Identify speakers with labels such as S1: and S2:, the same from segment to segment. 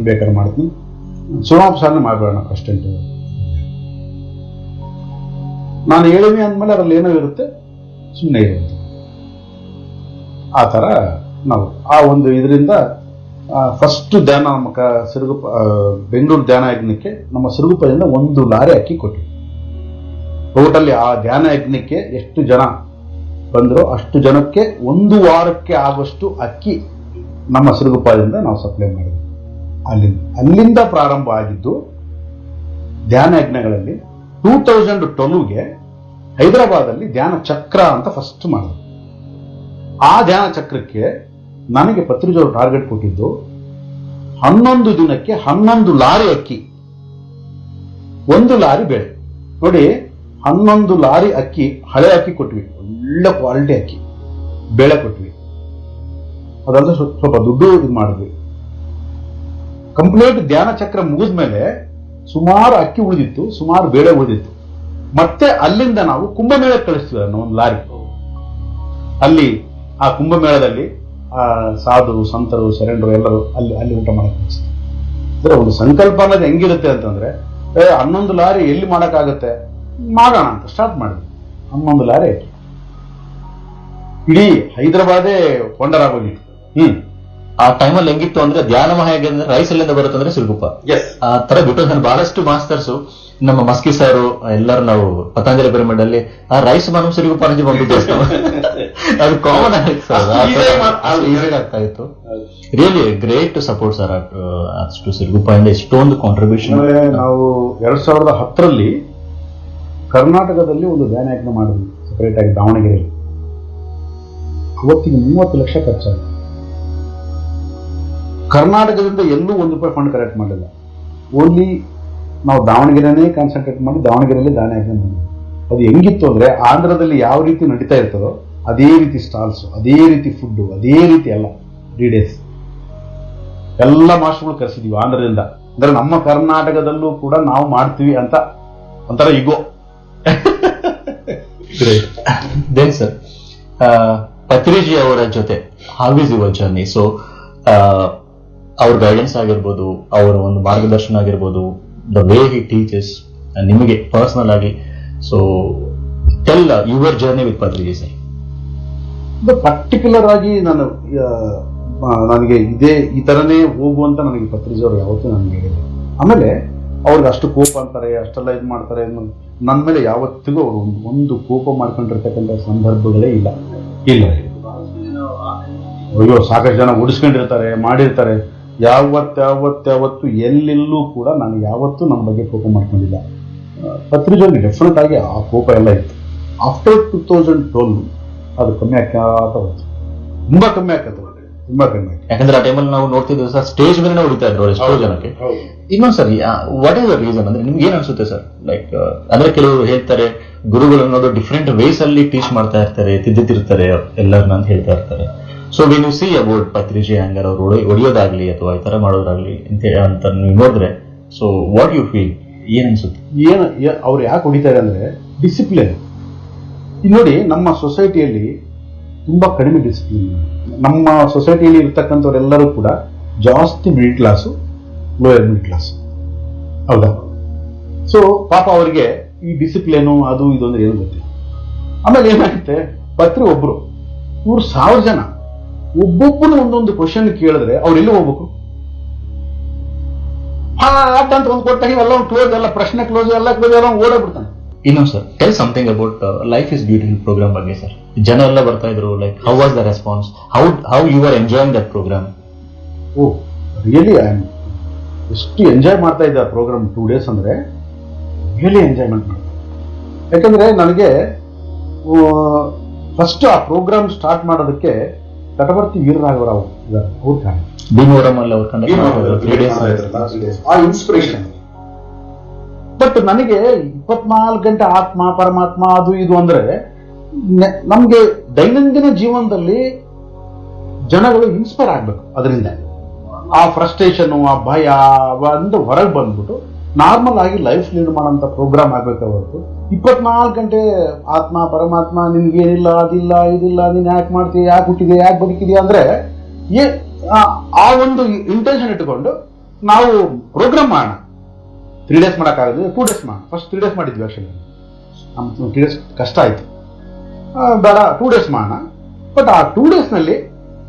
S1: ಬೇಕಾದ್ರೆ ಮಾಡ್ತೀನಿ, ಸುನಾಪ್ಸಾರನೆ ಮಾಡಬೇಡ ಅಷ್ಟೆಂಟು. ನಾನು ಹೇಳಿನಿ ಅಂದಮೇಲೆ ಅದರಲ್ಲಿ ಏನೋ ಇರುತ್ತೆ, ಸುಮ್ಮನೆ ಇರುತ್ತೆ. ಆ ಥರ ನಾವು ಆ ಒಂದು ಇದರಿಂದ ಫಸ್ಟ್ ಧ್ಯಾನ ನಮ್ಮ ಬೆಂಗಳೂರು ಧ್ಯಾನ ಯಜ್ಞಕ್ಕೆ ನಮ್ಮ ಸಿರುಗುಪ್ಪದಿಂದ 1 ಲಾರಿ ಅಕ್ಕಿ ಕೊಟ್ವಿ. ಟೋಟಲಿ ಆ ಧ್ಯಾನ ಯಜ್ಞಕ್ಕೆ ಎಷ್ಟು ಜನ ಬಂದರೋ ಅಷ್ಟು ಜನಕ್ಕೆ 1 ವಾರಕ್ಕೆ ಆಗುವಷ್ಟು ಅಕ್ಕಿ ನಮ್ಮ ಸಿರುಗುಪ್ಪದಿಂದ ನಾವು ಸಪ್ಲೈ ಮಾಡಿದ್ವಿ. ಅಲ್ಲಿಂದ ಪ್ರಾರಂಭ ಆಗಿದ್ದು ಧ್ಯಾನ ಯಜ್ಞಗಳಲ್ಲಿ 2012ಗೆ ಹೈದರಾಬಾದಲ್ಲಿ ಧ್ಯಾನ ಚಕ್ರ ಅಂತ ಫಸ್ಟ್ ಮಾಡಿದ್ರು. ಆ ಧ್ಯಾನ ಚಕ್ರಕ್ಕೆ ನನಗೆ ಪತ್ರಿಜಿ ಅವರು ಟಾರ್ಗೆಟ್ ಕೊಟ್ಟಿದ್ದು 11 ದಿನಕ್ಕೆ 11 ಲಾರಿ ಅಕ್ಕಿ, 1 ಲಾರಿ ಬೇಳೆ. ನೋಡಿ, 11 ಲಾರಿ ಅಕ್ಕಿ, ಹಳೆ ಅಕ್ಕಿ ಕೊಟ್ವಿ, ಒಳ್ಳೆ ಕ್ವಾಲಿಟಿ ಅಕ್ಕಿ, ಬೇಳೆ ಕೊಟ್ವಿ. ಅದಲ್ಲದೆ ಸ್ವಲ್ಪ ದುಡ್ಡು ಇದು ಮಾಡಿದ್ವಿ. ಕಂಪ್ಲೀಟ್ ಧ್ಯಾನ ಚಕ್ರ ಮುಗಿದ ಮೇಲೆ ಸುಮಾರು ಅಕ್ಕಿ ಉಳಿದಿತ್ತು, ಸುಮಾರು ಬೇಳೆ ಉಳಿದಿತ್ತು. ಮತ್ತೆ ಅಲ್ಲಿಂದ ನಾವು ಕುಂಭಮೇಳಕ್ಕೆ ಕಳಿಸ್ತೀವಿ ಅನ್ನೋ 1 ಲಾರಿ. ಅಲ್ಲಿ ಆ ಕುಂಭಮೇಳದಲ್ಲಿ ಸಾಧು ಸಂತರು ಶರಣರು ಎಲ್ಲರೂ ಅಲ್ಲಿ ಊಟ ಮಾಡಕ್ಕೆ ಕಳಿಸ್ತೀವಿ. ಅಂದ್ರೆ ಒಂದು ಸಂಕಲ್ಪ ಅನ್ನೋದು ಹೆಂಗಿರುತ್ತೆ ಅಂತಂದ್ರೆ 11 ಲಾರಿ ಎಲ್ಲಿ ಮಾಡೋಕ್ಕಾಗತ್ತೆ, ಮಾಡೋಣ ಅಂತ ಸ್ಟಾರ್ಟ್ ಮಾಡಿದ್ವಿ. 11 ಲಾರಿ ಅಕ್ಕಿ ಇಡೀ ಹೈದರಾಬಾದೇ ಕೊಂಡರಾಗೋಗಿತ್ತು.
S2: ಆ ಟೈಮಲ್ಲಿ ಹೆಂಗಿತ್ತು ಅಂದ್ರೆ ಧ್ಯಾನ ಮಹಾಯಜ್ಞ ಅಂದ್ರೆ ರೈಸ್ ಎಲ್ಲಿಂದ ಬರುತ್ತೆ ಅಂದ್ರೆ ಸಿರುಗುಪ್ಪ. ಆ ತರ ಬಿಟ್ಟು ನಾನು ಬಹಳಷ್ಟು ಮಾಸ್ಟರ್ಸ್ ನಮ್ಮ ಮಸ್ಕಿ ಸಾರು ಎಲ್ಲರೂ ನಾವು ಪತಂಜಲಿ ಪಿರಮಿಡ್ ಅಲ್ಲಿ ಆ ರೈಸ್ మనం ಸಿರುಗುಪ್ಪ నుంచి పంపిస్తాం. ಅದು ಕಾಮನ್ ಆಗ್ತಾ ಇತ್ತು. ರಿಯಲಿ ಗ್ರೇಟ್ ಸಪೋರ್ಟ್ ಸರ್ ಅಷ್ಟು ಸಿರುಗುಪ್ಪದಿಂದ ಎಷ್ಟೊಂದು ಕಾಂಟ್ರಿಬ್ಯೂಷನ್.
S1: ನಾವು 2010ರಲ್ಲಿ ಕರ್ನಾಟಕದಲ್ಲಿ ಒಂದು ಧ್ಯಾನ ಯಜ್ಞ ಮಾಡಿದ್ವಿ ಸಪರೇಟ್ ಆಗಿ ದಾವಣಗೆರೆಯಲ್ಲಿ. ಅವತ್ತಿಗೆ 30 ಲಕ್ಷ ಖರ್ಚಾಯಿತು. ಕರ್ನಾಟಕದಿಂದ ಎಲ್ಲೂ ₹1 ಫಂಡ್ ಕಲೆಕ್ಟ್ ಮಾಡಲಿಲ್ಲ. ಓನ್ಲಿ ನಾವು ದಾವಣಗೆರೆನೇ ಕಾನ್ಸಂಟ್ರೇಟ್ ಮಾಡಿ ದಾವಣಗೆರೆಯಲ್ಲಿ ಧ್ಯಾನ ಯಜ್ಞ ಮಾಡಿದ್ವಿ. ಅದು ಹೆಂಗಿತ್ತು ಅಂದ್ರೆ ಆಂಧ್ರದಲ್ಲಿ ಯಾವ ರೀತಿ ನಡೀತಾ ಇರ್ತದೋ ಅದೇ ರೀತಿ ಸ್ಟಾಲ್ಸ್, ಅದೇ ರೀತಿ ಫುಡ್ಡು, ಅದೇ ರೀತಿ ಎಲ್ಲ 3 days ಎಲ್ಲ ಮಾಸ್ಟರ್ಗಳು ಕರೆಸಿದ್ವಿ ಆಂಧ್ರದಿಂದ. ಅಂದ್ರೆ ನಮ್ಮ ಕರ್ನಾಟಕದಲ್ಲೂ ಕೂಡ ನಾವು ಮಾಡ್ತೀವಿ ಅಂತ ಒಂಥರ ಈಗೋ.
S2: ದೆನ್ ಸರ್ ಪತ್ರಿಜಿ ಅವರ ಜೊತೆ how is your journey? So ಅವ್ರ ಗೈಡೆನ್ಸ್ ಆಗಿರ್ಬೋದು, ಅವರ ಒಂದು ಮಾರ್ಗದರ್ಶನ ಆಗಿರ್ಬೋದು, ದ ವೇ ಹಿ ಟೀಚಸ್ ನಿಮಗೆ ಪರ್ಸನಲ್ ಆಗಿ. So tell your journey with Patriji sir.
S1: Particular ಆಗಿ ನನಗೆ ಈ ತರನೇ ಹೋಗುವಂತ ನನಗೆ ಪತ್ರಿಜಿ ಅವರು ಯಾವತ್ತೂ ನನಗೆ ಹೇಳಿಲ್ಲ. ಆಮೇಲೆ ಅವ್ರಿಗೆ ಅಷ್ಟು ಕೋಪ ಅಂತಾರೆ, ಅಷ್ಟೆಲ್ಲ ಇದು ಮಾಡ್ತಾರೆ, ನನ್ನ ಮೇಲೆ ಯಾವತ್ತಿಗೂ ಅವರು ಒಂದು ಕೋಪ ಮಾಡ್ಕೊಂಡಿರ್ತಕ್ಕಂಥ ಸಂದರ್ಭಗಳೇ ಇಲ್ಲ. ಅಯ್ಯೋ ಸಾಕಷ್ಟು ಜನ ಉಡಿಸ್ಕೊಂಡಿರ್ತಾರೆ, ಮಾಡಿರ್ತಾರೆ. ಯಾವತ್ತು ಎಲ್ಲೆಲ್ಲೂ ಕೂಡ ನಾನು ಯಾವತ್ತೂ ನನ್ನ ಬಗ್ಗೆ ಕೋಪ ಮಾಡ್ಕೊಂಡಿಲ್ಲ. ಪತ್ರಿಜಿ ಡೆಫಿನೆಟ್ ಆಗಿ ಆ ಕೋಪ ಎಲ್ಲ ಇತ್ತು. ಆಫ್ಟರ್ 2012 ಅದು ಕಮ್ಮಿ ಆಗ್ತಾ ಹೋಯ್ತು. ತುಂಬಾ ಕಮ್ಮಿ ಆಗ್ತದೆ.
S2: ಯಾಕಂದ್ರೆ ಆ ಟೈಮಲ್ಲಿ ನಾವು ನೋಡ್ತಿದ್ವಿ ಸರ್, ಸ್ಟೇಜ್ ಮೇಲೆ ಹೊಡಿತಾ ಇದ್ರು ಎಷ್ಟೋ ಜನಕ್ಕೆ. ಇನ್ನೊಂದು sir, what is the reason ಅಂದ್ರೆ ನಿಮ್ಗೆ ಏನ್ ಅನ್ಸುತ್ತೆ ಸರ್? ಲೈಕ್ ಅಂದ್ರೆ ಕೆಲವರು ಹೇಳ್ತಾರೆ ಗುರುಗಳು ಅನ್ನೋದು ಡಿಫ್ರೆಂಟ್ ವೇಸ್ ಅಲ್ಲಿ ಟೀಚ್ ಮಾಡ್ತಾ ಇರ್ತಾರೆ, ತಿದ್ದುತ್ತಿರ್ತಾರೆ ಎಲ್ಲರನ್ನ ಅಂತ ಹೇಳ್ತಾ ಇರ್ತಾರೆ. So when you see about Patriji ಹ್ಯಾಂಗರ್ ಅವ್ರು ಹೊಡಿಯೋದಾಗ್ಲಿ ಅಥವಾ ಈ ತರ ಮಾಡೋದಾಗ್ಲಿ ಅಂತ ನೀವು ನೋಡಿದ್ರೆ, ಸೊ ವಾಟ್ ಯು ಫೀಲ್, ಏನ್ ಅನ್ಸುತ್ತೆ?
S1: ಅವ್ರು ಯಾಕೆ ಹೊಡಿತಾರೆ ಅಂದ್ರೆ ಡಿಸಿಪ್ಲಿನ್. ನೋಡಿ, ನಮ್ಮ ಸೊಸೈಟಿಯಲ್ಲಿ ತುಂಬಾ ಕಡಿಮೆ ಡಿಸಿಪ್ಲಿನ್. ನಮ್ಮ ಸೊಸೈಟಿಯಲ್ಲಿ ಇರ್ತಕ್ಕಂಥವ್ರೆಲ್ಲರೂ ಕೂಡ ಜಾಸ್ತಿ middle class, lower middle class, ಹೌದಾ? ಸೊ ಪಾಪ ಅವರಿಗೆ ಈ ಡಿಸಿಪ್ಲಿನು ಅದು ಇದು ಅಂದ್ರೆ ಏನು ಗೊತ್ತಿಲ್ಲ. ಆಮೇಲೆ ಏನಾಗುತ್ತೆ, ಪತ್ರಿ ಒಬ್ರು, ಇವ್ರು 1000 ಜನ, ಒಬ್ಬೊಬ್ಬರು ಒಂದೊಂದು ಕ್ವಶನ್ ಕೇಳಿದ್ರೆ ಅವ್ರು ಎಲ್ಲಿ ಹೋಗ್ಬೇಕು? ಅಂತ ಒಂದು ಕೊಟ್ಟಾಗ ಎಲ್ಲ ಕ್ಲೋಸ್, ಎಲ್ಲ ಪ್ರಶ್ನೆ ಕ್ಲೋಸ್, ಎಲ್ಲ ಕ್ಲೋಸ್, ಎಲ್ಲ ಓಡಾಡ್ಬಿಡ್ತಾನೆ.
S2: ಇನ್ನೊಂದು sir, tell something about life is beautiful program ಬಗ್ಗೆ ಸರ್. ಜನ ಎಲ್ಲ ಬರ್ತಾ ಇದ್ರು, like how was the response, how you are enjoying that program?
S1: Oh really ಎಷ್ಟು ಎಂಜಾಯ್ ಮಾಡ್ತಾ ಇದ್ದ ಪ್ರೋಗ್ರಾಮ್. 2 days ಅಂದ್ರೆ ರಿಯಲಿ ಎಂಜಾಯ್ಮೆಂಟ್ ಮಾಡ್ತಾರೆ. ಯಾಕಂದ್ರೆ ನನಗೆ ಫಸ್ಟ್ ಆ ಪ್ರೋಗ್ರಾಮ್ ಸ್ಟಾರ್ಟ್ ಮಾಡೋದಕ್ಕೆ ತಟವರ್ತಿ ವೀರರಾಘವರಾವ್ ಇದ್ದಾರೆ, ಅವ್ರ ಕಾರಣ
S2: ಭೀಮವರಮಲ್ಲಿ ಅವ್ರ
S1: ಆ ಇನ್ಸ್ಪಿರೇಷನ್. ಬಟ್ ನನಗೆ 24 ಗಂಟೆ ಆತ್ಮ ಪರಮಾತ್ಮ ಅದು ಇದು ಅಂದ್ರೆ ನಮ್ಗೆ ದೈನಂದಿನ ಜೀವನದಲ್ಲಿ ಜನಗಳು ಇನ್ಸ್ಪೈರ್ ಆಗ್ಬೇಕು. ಅದರಿಂದ ಆ ಫ್ರಸ್ಟ್ರೇಷನ್, ಆ ಭಯ ಒಂದು ಹೊರಗೆ ಬಂದ್ಬಿಟ್ಟು ನಾರ್ಮಲ್ ಆಗಿ ಲೈಫ್ ಲೀಡ್ ಮಾಡೋಂಥ ಪ್ರೋಗ್ರಾಮ್ ಆಗ್ಬೇಕು. ಹೊರತು 24 ಗಂಟೆ ಆತ್ಮ ಪರಮಾತ್ಮ, ನಿನ್ಗೇನಿಲ್ಲ, ಅದಿಲ್ಲ, ಇದಿಲ್ಲ, ನೀನ್ ಯಾಕೆ ಮಾಡ್ತೀಯ, ಯಾಕೆ ಹುಟ್ಟಿದೆ, ಯಾಕೆ ಬದುಕಿದೆಯಾ ಅಂದ್ರೆ ಆ ಒಂದು ಇಂಟೆನ್ಷನ್ ಇಟ್ಕೊಂಡು ನಾವು ಪ್ರೋಗ್ರಾಮ್ ಮಾಡೋಣ. 3 days ಮಾಡೋಕ್ಕಾಗದು, 2 days ಮಾಡೋಣ. ಫಸ್ಟ್ 3 days ಮಾಡಿದ್ವಿ ಆ್ಯಕ್ಚುಲಿ. ನಮ್ಗೆ 3 days ಕಷ್ಟ ಆಯಿತು. ಬೇಡ 2 days ಮಾಡೋಣ. ಬಟ್ ಆ 2 daysನಲ್ಲಿ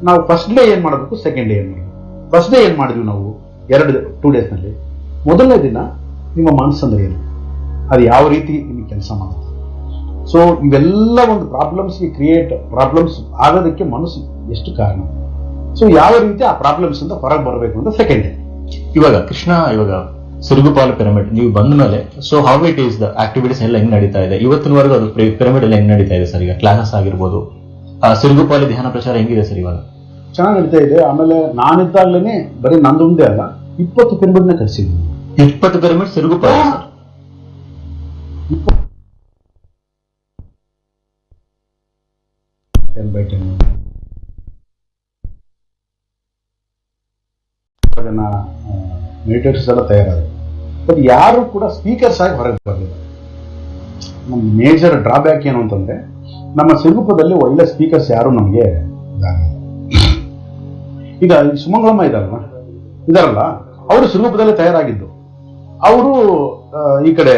S1: ನಾವು ಫಸ್ಟ್ ಡೇ ಏನು ಮಾಡಬೇಕು, ಸೆಕೆಂಡ್ ಡೇ ಏನು ಮಾಡಬೇಕು. ಫಸ್ಟ್ ಡೇ ಏನು ಮಾಡಿದ್ವಿ ನಾವು 2 daysನಲ್ಲಿ. ಮೊದಲನೇ ದಿನ ನಿಮ್ಮ ಮನಸ್ಸಂದ್ರೆ ಏನು, ಅದು ಯಾವ ರೀತಿ ನಿಮಗೆ ಕೆಲಸ ಮಾಡುತ್ತೆ. ಸೊ ಇವೆಲ್ಲ ಒಂದು ಪ್ರಾಬ್ಲಮ್ಸ್ ಆಗೋದಕ್ಕೆ ಮನಸ್ಸು ಎಷ್ಟು ಕಾರಣ. ಸೊ ಯಾವ ರೀತಿ ಆ ಪ್ರಾಬ್ಲಮ್ಸ್ ಇಂದ ಹೊರಗೆ ಬರಬೇಕು ಅಂತ ಸೆಕೆಂಡ್ ಡೇ.
S2: ಇವಾಗ ಕೃಷ್ಣ, ಇವಾಗ ಸಿರುಗುಪಾಲ ಪಿರಮಿಡ್ ನೀವು ಬಂದ ಮೇಲೆ so how it is the activities ಎಲ್ಲ ಹೆಂಗ್ ನಡೀತಾ ಇದೆ ಇವತ್ತಿನವರೆಗೂ, ಅದು ಪಿರಮಿಡ್ ಎಲ್ಲ ಹೆಂಗ್ ನಡೀತಾ ಇದೆ ಸರ್? ಈಗ ಕ್ಲಾಸಸ್ ಆಗಿರ್ಬೋದು, ಸಿರುಗುಪಾಲಿ ಧ್ಯಾನ ಪ್ರಚಾರ ಹೆಂಗಿದೆ ಸರ್ ಇವಾಗ?
S1: ಚೆನ್ನಾಗಿ ನಡೀತಾ ಇದೆ. ಆಮೇಲೆ ನಾನಿದ್ದಾಗ್ಲೇನೆ ಬರೀ ನಂದೊಂದೇ ಅಲ್ಲ, 20 ಪಿರಮಿಡ್ನ ಕಳಿಸಿದ್ವಿ.
S2: 20 ಪಿರಮಿಡ್ ಸಿರುಗುಪಾಲಿ ಸರ್? ಜನ ಮೆಡಿಟೇಟರ್ಸ್ ಎಲ್ಲ ತಯಾರಾದರು. ಬಟ್ ಯಾರು ಕೂಡ ಸ್ಪೀಕರ್ಸ್ ಆಗಿ ಹೊರಗೆ ಬರಲಿಲ್ಲ. ನಮ್ಮ ಮೇಜರ್ ಡ್ರಾಬ್ಯಾಕ್ ಏನು ಅಂತಂದ್ರೆ, ನಮ್ಮ ಸಿರುಗುಪ್ಪದಲ್ಲಿ ಒಳ್ಳೆ ಸ್ಪೀಕರ್ಸ್ ಯಾರು ನಮಗೆ ಇದಾಗಲಿಲ್ಲ. ಈಗ ಸುಮಂಗಳಮ್ಮ ಇದಾರಲ್ಲ, ಅವರು ಸಿರುಗುಪ್ಪದಲ್ಲೇ ತಯಾರಾಗಿದ್ದು, ಅವರು ಈ ಕಡೆ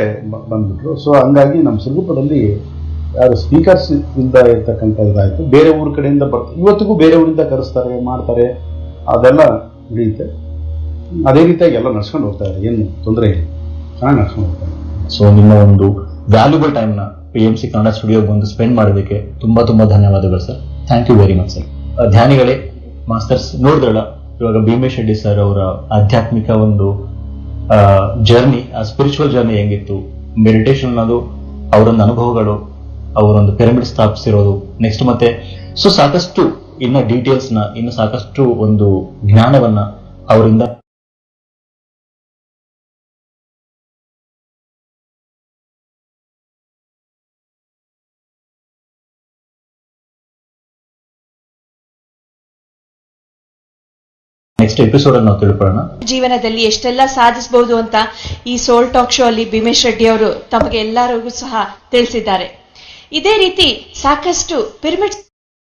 S2: ಬಂದ್ಬಿಟ್ರು. ಸೊ ಹಂಗಾಗಿ ನಮ್ಮ ಸಿರುಗುಪ್ಪದಲ್ಲಿ ಯಾರು ಸ್ಪೀಕರ್ಸ್ ಇಂದ ಇರ್ತಕ್ಕಂಥ ಇದಾಯಿತು. ಬೇರೆ ಊರ ಕಡೆಯಿಂದ ಬರ್ತಾರೆ, ಇವತ್ತಿಗೂ ಬೇರೆ ಊರಿಂದ ಕರೆಸ್ತಾರೆ, ಮಾಡ್ತಾರೆ, ಅದೆಲ್ಲ ನಡೆಯುತ್ತೆ. ಅದೇ ರೀತಿಯಾಗಿ ಎಲ್ಲ ನಡ್ಸ್ಕೊಂಡು ಹೋಗ್ತಾರೆ, ಏನು ತೊಂದರೆ ಇಲ್ಲ, ಚೆನ್ನಾಗಿ ನಡ್ಸ್ಕೊಂಡು ಹೋಗ್ತಾರೆ. ಸೊ ನಿಮ್ಮ ಒಂದು ವ್ಯಾಲ್ಯೂಬಲ್ ಟೈಮ್ನ PMC ಕನ್ನಡ ಸ್ಟುಡಿಯೋಗೆ ಒಂದು ಸ್ಪೆಂಡ್ ಮಾಡೋದಕ್ಕೆ ತುಂಬಾ ತುಂಬಾ ಧನ್ಯವಾದಗಳು sir. Thank you very much sir. ಧ್ಯಾನಿಗಳೇ, ಮಾಸ್ಟರ್ಸ್ ನೋಡಿದ್ರಲ್ಲ ಇವಾಗ ಭೀಮೇಶ್ ರೆಡ್ಡಿ ಸರ್ ಅವರ ಆಧ್ಯಾತ್ಮಿಕ ಒಂದು ಜರ್ನಿ, ಆ ಸ್ಪಿರಿಚುವಲ್ ಜರ್ನಿ ಹೆಂಗಿತ್ತು, ಮೆಡಿಟೇಷನ್ ಅನ್ನೋದು ಅವರೊಂದು ಅನುಭವಗಳು, ಅವರೊಂದು ಪಿರಮಿಡ್ ಸ್ಥಾಪಿಸಿರೋದು, ನೆಕ್ಸ್ಟ್ ಮತ್ತೆ ಸೊ ಸಾಕಷ್ಟು ಇನ್ನ ಡೀಟೇಲ್ಸ್ ನ, ಇನ್ನು ಸಾಕಷ್ಟು ಒಂದು ಜ್ಞಾನವನ್ನ ಅವರಿಂದ ನೆಕ್ಸ್ಟ್ ಎಪಿಸೋಡ್ ಅಲ್ಲಿ ನಾವು ತಿಳ್ಕೊಳ್ಳೋಣ.
S3: ಜೀವನದಲ್ಲಿ ಎಷ್ಟೆಲ್ಲ ಸಾಧಿಸಬಹುದು ಅಂತ ಈ ಸೋಲ್ ಟಾಕ್ ಶೋ ಅಲ್ಲಿ ಭೀಮೇಶ್ ರೆಡ್ಡಿ ಅವರು ತಮಗೆ ಎಲ್ಲರಿಗೂ ಸಹ ತಿಳಿಸಿದ್ದಾರೆ. ಇದೇ ರೀತಿ ಸಾಕಷ್ಟು ಪಿರಮಿಡ್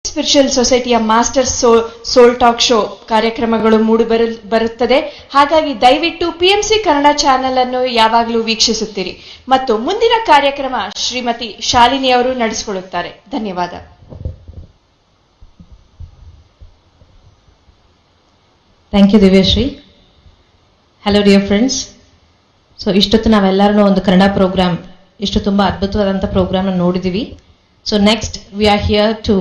S3: ಸ್ಪಿರಿಚುವಲ್ ಸೊಸೈಟಿಯ ಮಾಸ್ಟರ್ ಸೋಲ್ ಟಾಕ್ ಶೋ ಕಾರ್ಯಕ್ರಮಗಳು ಬರುತ್ತದೆ. ಹಾಗಾಗಿ ದಯವಿಟ್ಟು PMC ಕನ್ನಡ ಚಾನೆಲ್ ಅನ್ನು ಯಾವಾಗಲೂ ವೀಕ್ಷಿಸುತ್ತೀರಿ. ಮತ್ತು ಮುಂದಿನ ಕಾರ್ಯಕ್ರಮ ಶ್ರೀಮತಿ ಶಾಲಿನಿ ಅವರು ನಡೆಸಿಕೊಳ್ಳುತ್ತಾರೆ. ಧನ್ಯವಾದ.
S4: Thank you Divyashree. Hello dear friends. So ಇಷ್ಟೊತ್ತು ನಾವೆಲ್ಲರೂ ಒಂದು ಕನ್ನಡ ಪ್ರೋಗ್ರಾಮ್, ಇಷ್ಟು ತುಂಬ ಅದ್ಭುತವಾದಂಥ ಪ್ರೋಗ್ರಾಮ್ನ ನೋಡಿದ್ದೀವಿ. So next we are here to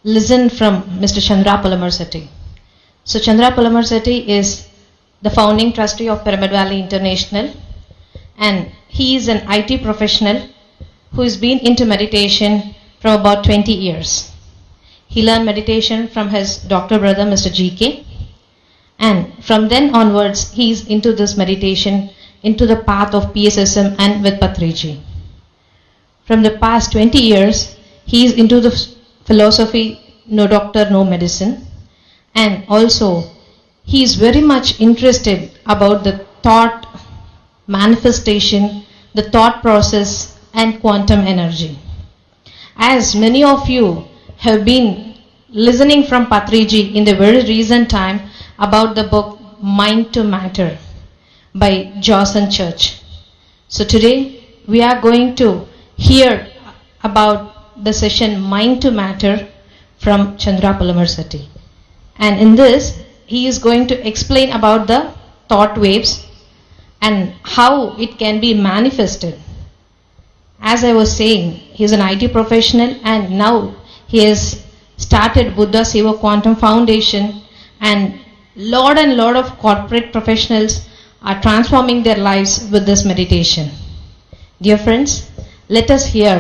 S4: listen from mister Chandra Palamarsetti. So Chandra Palamarsetti is the founding trustee of Pyramid Valley International, and he is an IT professional who has been into meditation from about 20 years. He learned meditation from his doctor brother Mr. GK. And from then onwards, he is into this meditation, into the path of PSSM and with Patriji. From the past 20 years, he is into the philosophy, no doctor, no medicine. And also, he is very much interested about the thought manifestation, the thought process and quantum energy. As many of you have been listening from Patriji in the very recent time about the book Mind to Matter by Johnson Church. So today we are going to hear about the session Mind to Matter from Chandra Palamarsetti. And in this, he is going to explain about the thought waves and how it can be manifested. As I was saying, he is an IT professional and now he has started Buddha Seva Quantum Foundation, and lot of corporate professionals are transforming their lives with this meditation. Dear friends, let us hear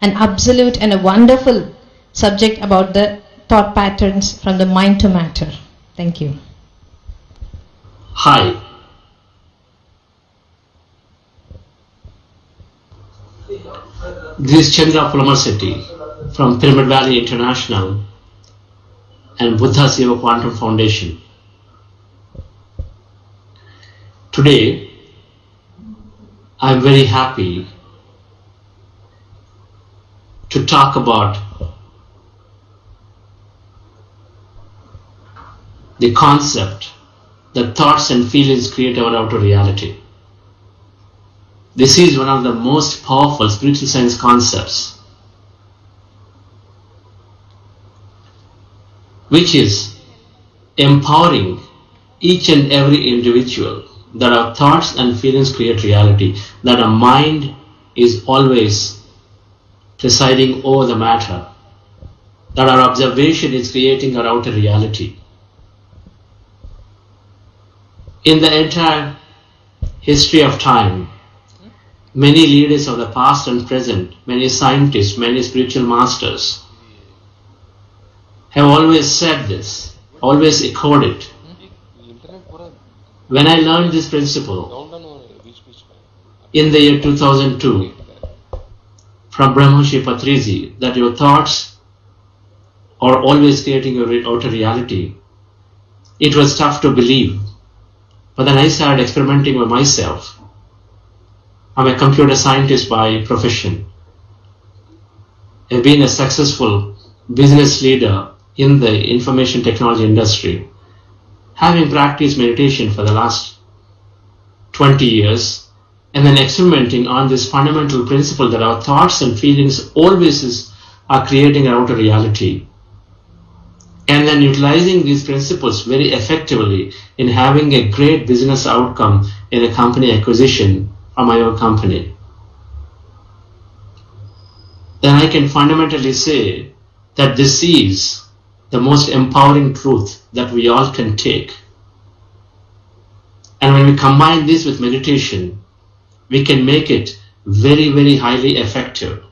S4: an absolute and a wonderful subject about the thought patterns from the mind to matter. Thank you.
S5: Hi. This is Chandra Palamarsetti from Pyramid Valley International and Buddha Seva Quantum Foundation. Today, I am very happy to talk about the concept that thoughts and feelings create our outer reality. This is one of the most powerful spiritual science concepts, which is empowering each and every individual that our thoughts and feelings create reality, that our mind is always presiding over the matter, that our observation is creating our outer reality. In the entire history of time, many leaders of the past and present, many scientists, many spiritual masters have always said this, always echoed it. When I learned this principle in the year 2002 from brahmarshi Patriji, that your thoughts are always creating your outer reality, it was tough to believe. But then I started experimenting with myself. I'm a computer scientist by profession. I've been a successful business leader in the information technology industry, having practiced meditation for the last 20 years, and then experimenting on this fundamental principle that our thoughts and feelings always are creating our outer reality. And then utilizing these principles very effectively in having a great business outcome in a company acquisition from my own company. Then I can fundamentally say that this is the most empowering truth that we all can take. And when we combine this with meditation, we can make it very, very highly effective.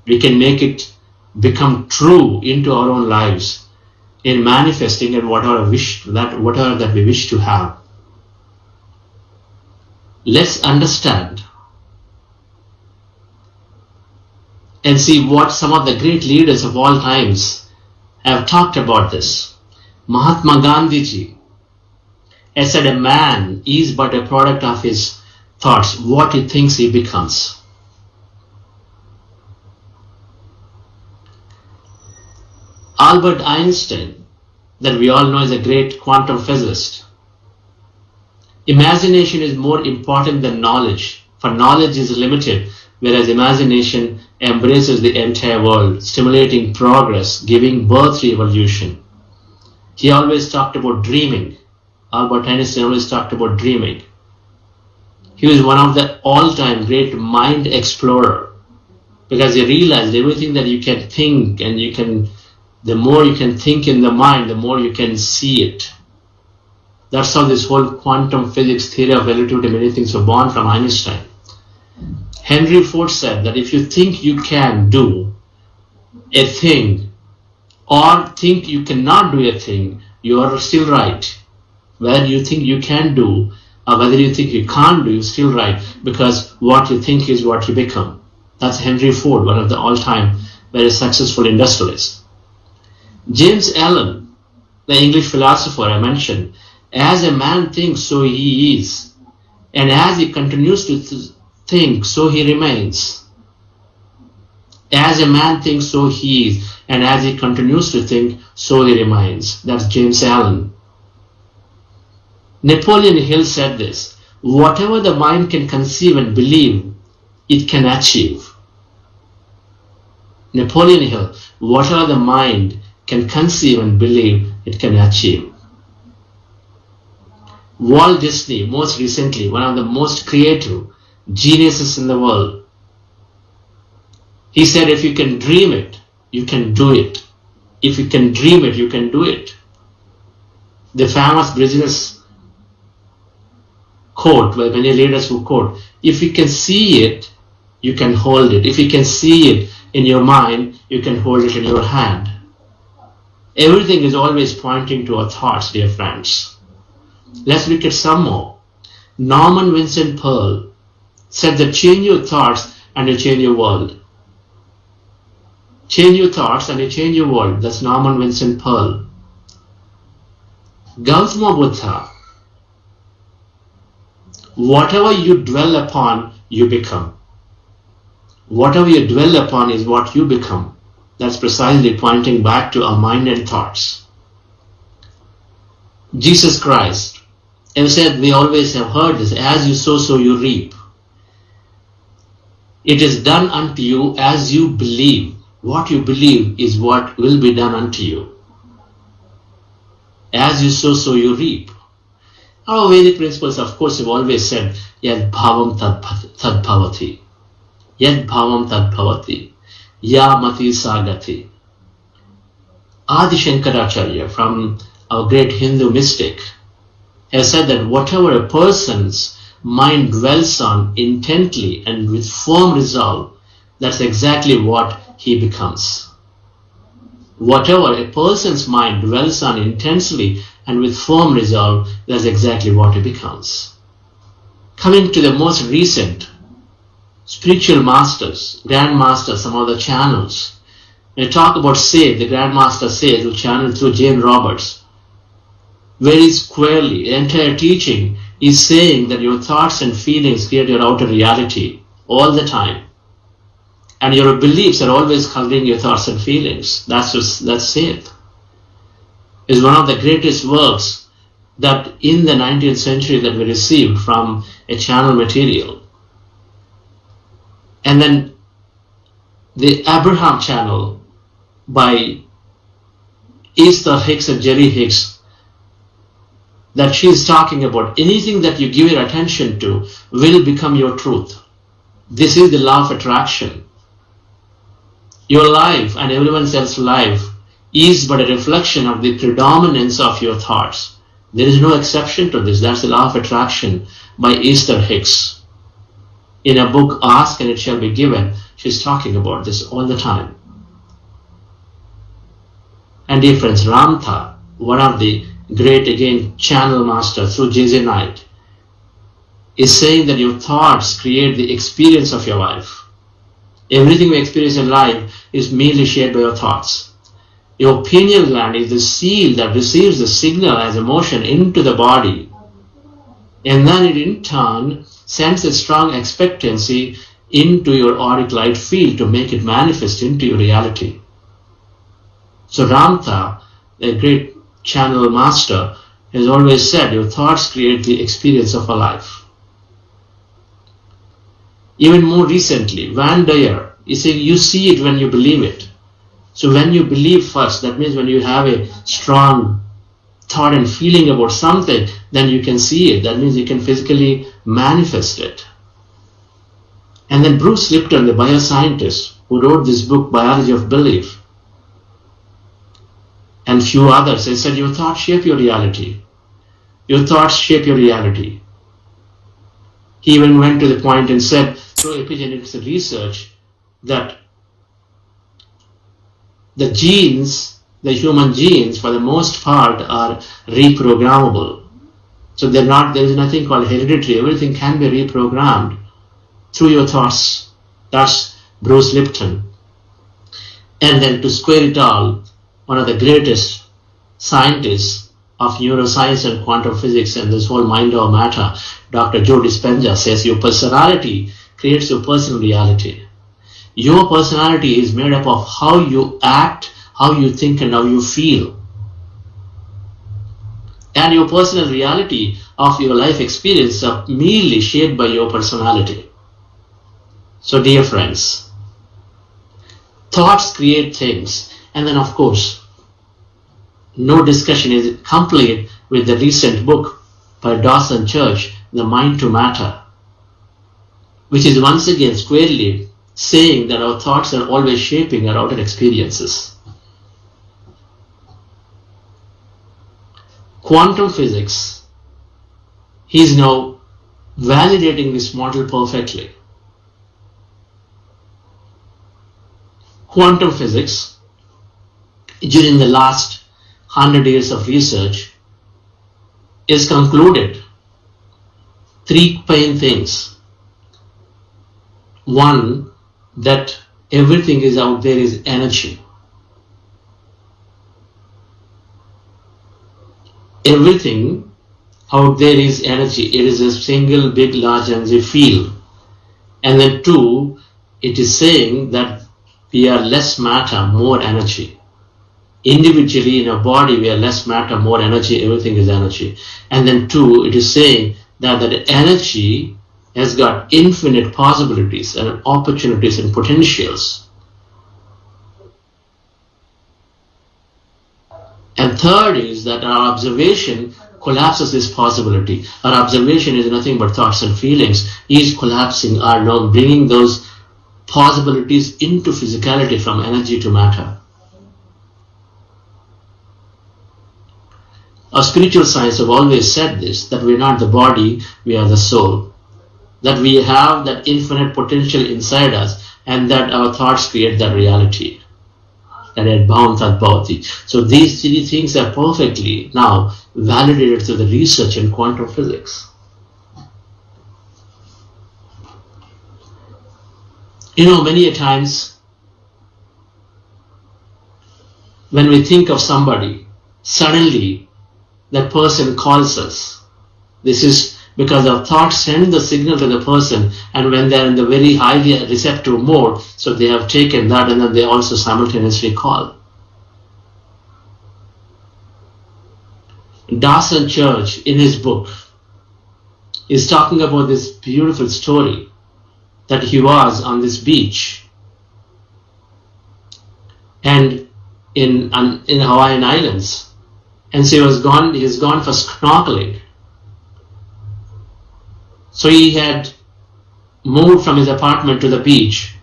S5: We can make it become true into our own lives in manifesting and whatever that we wish to have. Let's understand and see what some of the great leaders of all times have talked about this. Mahatma Gandhi has said a man is but a product of his thoughts. What he thinks he becomes. Albert Einstein, that we all know is a great quantum physicist. Imagination is more important than knowledge, for knowledge is limited, whereas imagination embraces the entire world, stimulating progress, giving birth to evolution. He always talked about dreaming. Albert Einstein always talked about dreaming. He was one of the all-time great mind explorer, because he realized everything that you can think, and the more you can think in the mind, the more you can see it. That's how this whole quantum physics theory of relativity, many things were born from Einstein. Henry Ford said that if you think you can do a thing or think you cannot do a thing, you are still right. Whether you think you can do or whether you think you can't do, you're still right, because what you think is what you become. That's Henry Ford, one of the all-time very successful industrialists. James Allen, the English philosopher I mentioned, as a man thinks, so he is. And as he continues to think, so he remains. As a man thinks, so he is. And as he continues to think, so he remains. That's James Allen. Napoleon Hill said this: whatever the mind can conceive and believe, it can achieve. Napoleon Hill, whatever the mind can conceive and believe, it can achieve. Walt Disney, most recently, one of the most creative geniuses in the world, he said, if you can dream it, you can do it. If you can dream it, you can do it. The famous business quote, where many leaders who quote, if you can see it, you can hold it. If you can see it in your mind, you can hold it in your hand. Everything is always pointing to our thoughts, dear friends. Let's look at some more. Norman Vincent Peale said that change your thoughts and you change your world. Change your thoughts and you change your world. That's Norman Vincent Peale. Gautama Buddha, whatever you dwell upon, you become. Whatever you dwell upon is what you become. That's precisely pointing back to our mind and thoughts. Jesus Christ, I've said, we always have heard this, as you sow, so you reap. It is done unto you as you believe. What you believe is what will be done unto you. As you sow, so you reap. Our Vedic principles, of course, have always said, Yad bhavam tad bhavati. Yad bhavam tad bhavati. Ya mati sagati. Adi Shankaracharya, from our great Hindu mystic, has said that whatever a person's mind dwells on intently and with firm resolve, that's exactly what he becomes. Whatever a person's mind dwells on intensely and with firm resolve, that's exactly what he becomes. Coming to the most recent spiritual masters, Grand Masters, some of the channels, when we talk about Slit, the Grand Master Slit, who channeled through Jane Roberts, very squarely, the entire teaching is saying that your thoughts and feelings create your outer reality all the time. And your beliefs are always coloring your thoughts and feelings. That's it. It's one of the greatest works that in the 19th century that we received from a channel material. And then the Abraham channel by Esther Hicks and Jerry Hicks, that she's talking about anything that you give your attention to will become your truth. This is the law of attraction. Your life and everyone else's life is but a reflection of the predominance of your thoughts. There is no exception to this. That's the law of attraction by Esther Hicks. In a book, Ask and It Shall Be Given, she's talking about this all the time. And dear friends, Ramtha, one of the great, again, channel master through J.Z. Knight, is saying that your thoughts create the experience of your life. Everything we experience in life is merely shaped by your thoughts. Your pineal gland is the seal that receives the signal as emotion into the body, and then it in turn sends a strong expectancy into your auric light field to make it manifest into your reality. So Ramtha, a great channel master, has always said your thoughts create the experience of a life. Even more recently, Van Dyer is saying you see it when you believe it. So when you believe first, that means when you have a strong thought and feeling about something, then you can see it. That means you can physically manifest it. And then Bruce Lipton, the bioscientist who wrote this book, Biology of Belief, and few others, they said your thoughts shape your reality. Your thoughts shape your reality. He even went to the point and said, through epigenetics research, that the genes, the human genes, for the most part, are reprogrammable. So there is nothing called hereditary. Everything can be reprogrammed through your thoughts. That's Bruce Lipton. And then to square it all, one of the greatest scientists of neuroscience and quantum physics and this whole mind over matter, Dr. Joe Dispenza, says your personality creates your personal reality. Your personality is made up of how you act, how you think, and how you feel. And your personal reality of your life experience are merely shaped by your personality. So dear friends, thoughts create things. And then of course, no discussion is complete with the recent book by Dawson Church, The Mind to Matter, which is once again squarely saying that our thoughts are always shaping our outer experiences. Quantum physics, he is now validating this model perfectly. Quantum physics, during the last 100 years of research, is concluded three main things. One, that everything is out there is energy. Everything out there is energy. It is a single big large energy field. And then two, it is saying that we are less matter, more energy. individually in a body we are less matter, more energy, everything is energy. And then 2, it is saying that that energy has got infinite possibilities and opportunities and potentials. And 3rd is that our observation collapses this possibility. Our observation is nothing but thoughts and feelings. Is collapsing our known, bringing those possibilities into physicality from energy to matter. Our spiritual science have always said this, that we are not the body, we are the soul. That we have that infinite potential inside us, and that our thoughts create that reality. That are bound that bhavati. So these 3 things are perfectly now validated through the research in quantum physics. Many a times when we think of somebody, suddenly that person calls us. This is because our thoughts send the signal to the person, and when they are in the very highly receptive mode, so they have taken that and then they also simultaneously call. Dawson Church, in his book, is talking about this beautiful story that he was on this beach and in Hawaiian Islands. And so he has gone for snorkeling. So he had moved from his apartment to the beach.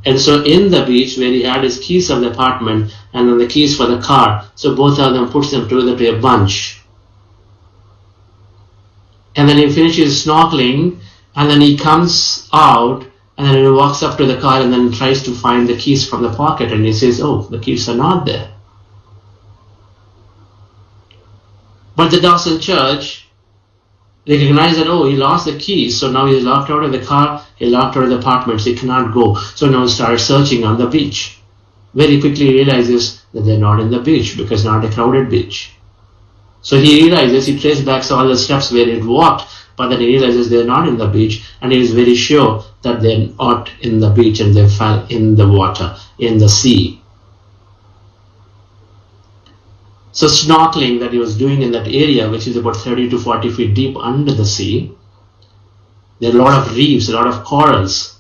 S5: And so in the beach, where he had his keys of the apartment and then the keys for the car, so both of them puts them together to a bunch. And then he finishes snorkeling, and then he comes out, and then he walks up to the car and then tries to find the keys from the pocket, and he says, oh, the keys are not there. But the Dawson Church recognized that, oh, he lost the keys, so now he's locked out of the car, he locked out of the apartment, so he cannot go. So now he started searching on the beach. Very quickly he realizes that they're not in the beach, because not a crowded beach. So he realizes, he traces back all the steps where he walked, but then he realizes they're not in the beach, and he is very sure that they're not in the beach and they fell in the water, in the sea. So snorkeling that he was doing in that area, which is about 30 to 40 feet deep under the sea, there are a lot of reefs, a lot of corals.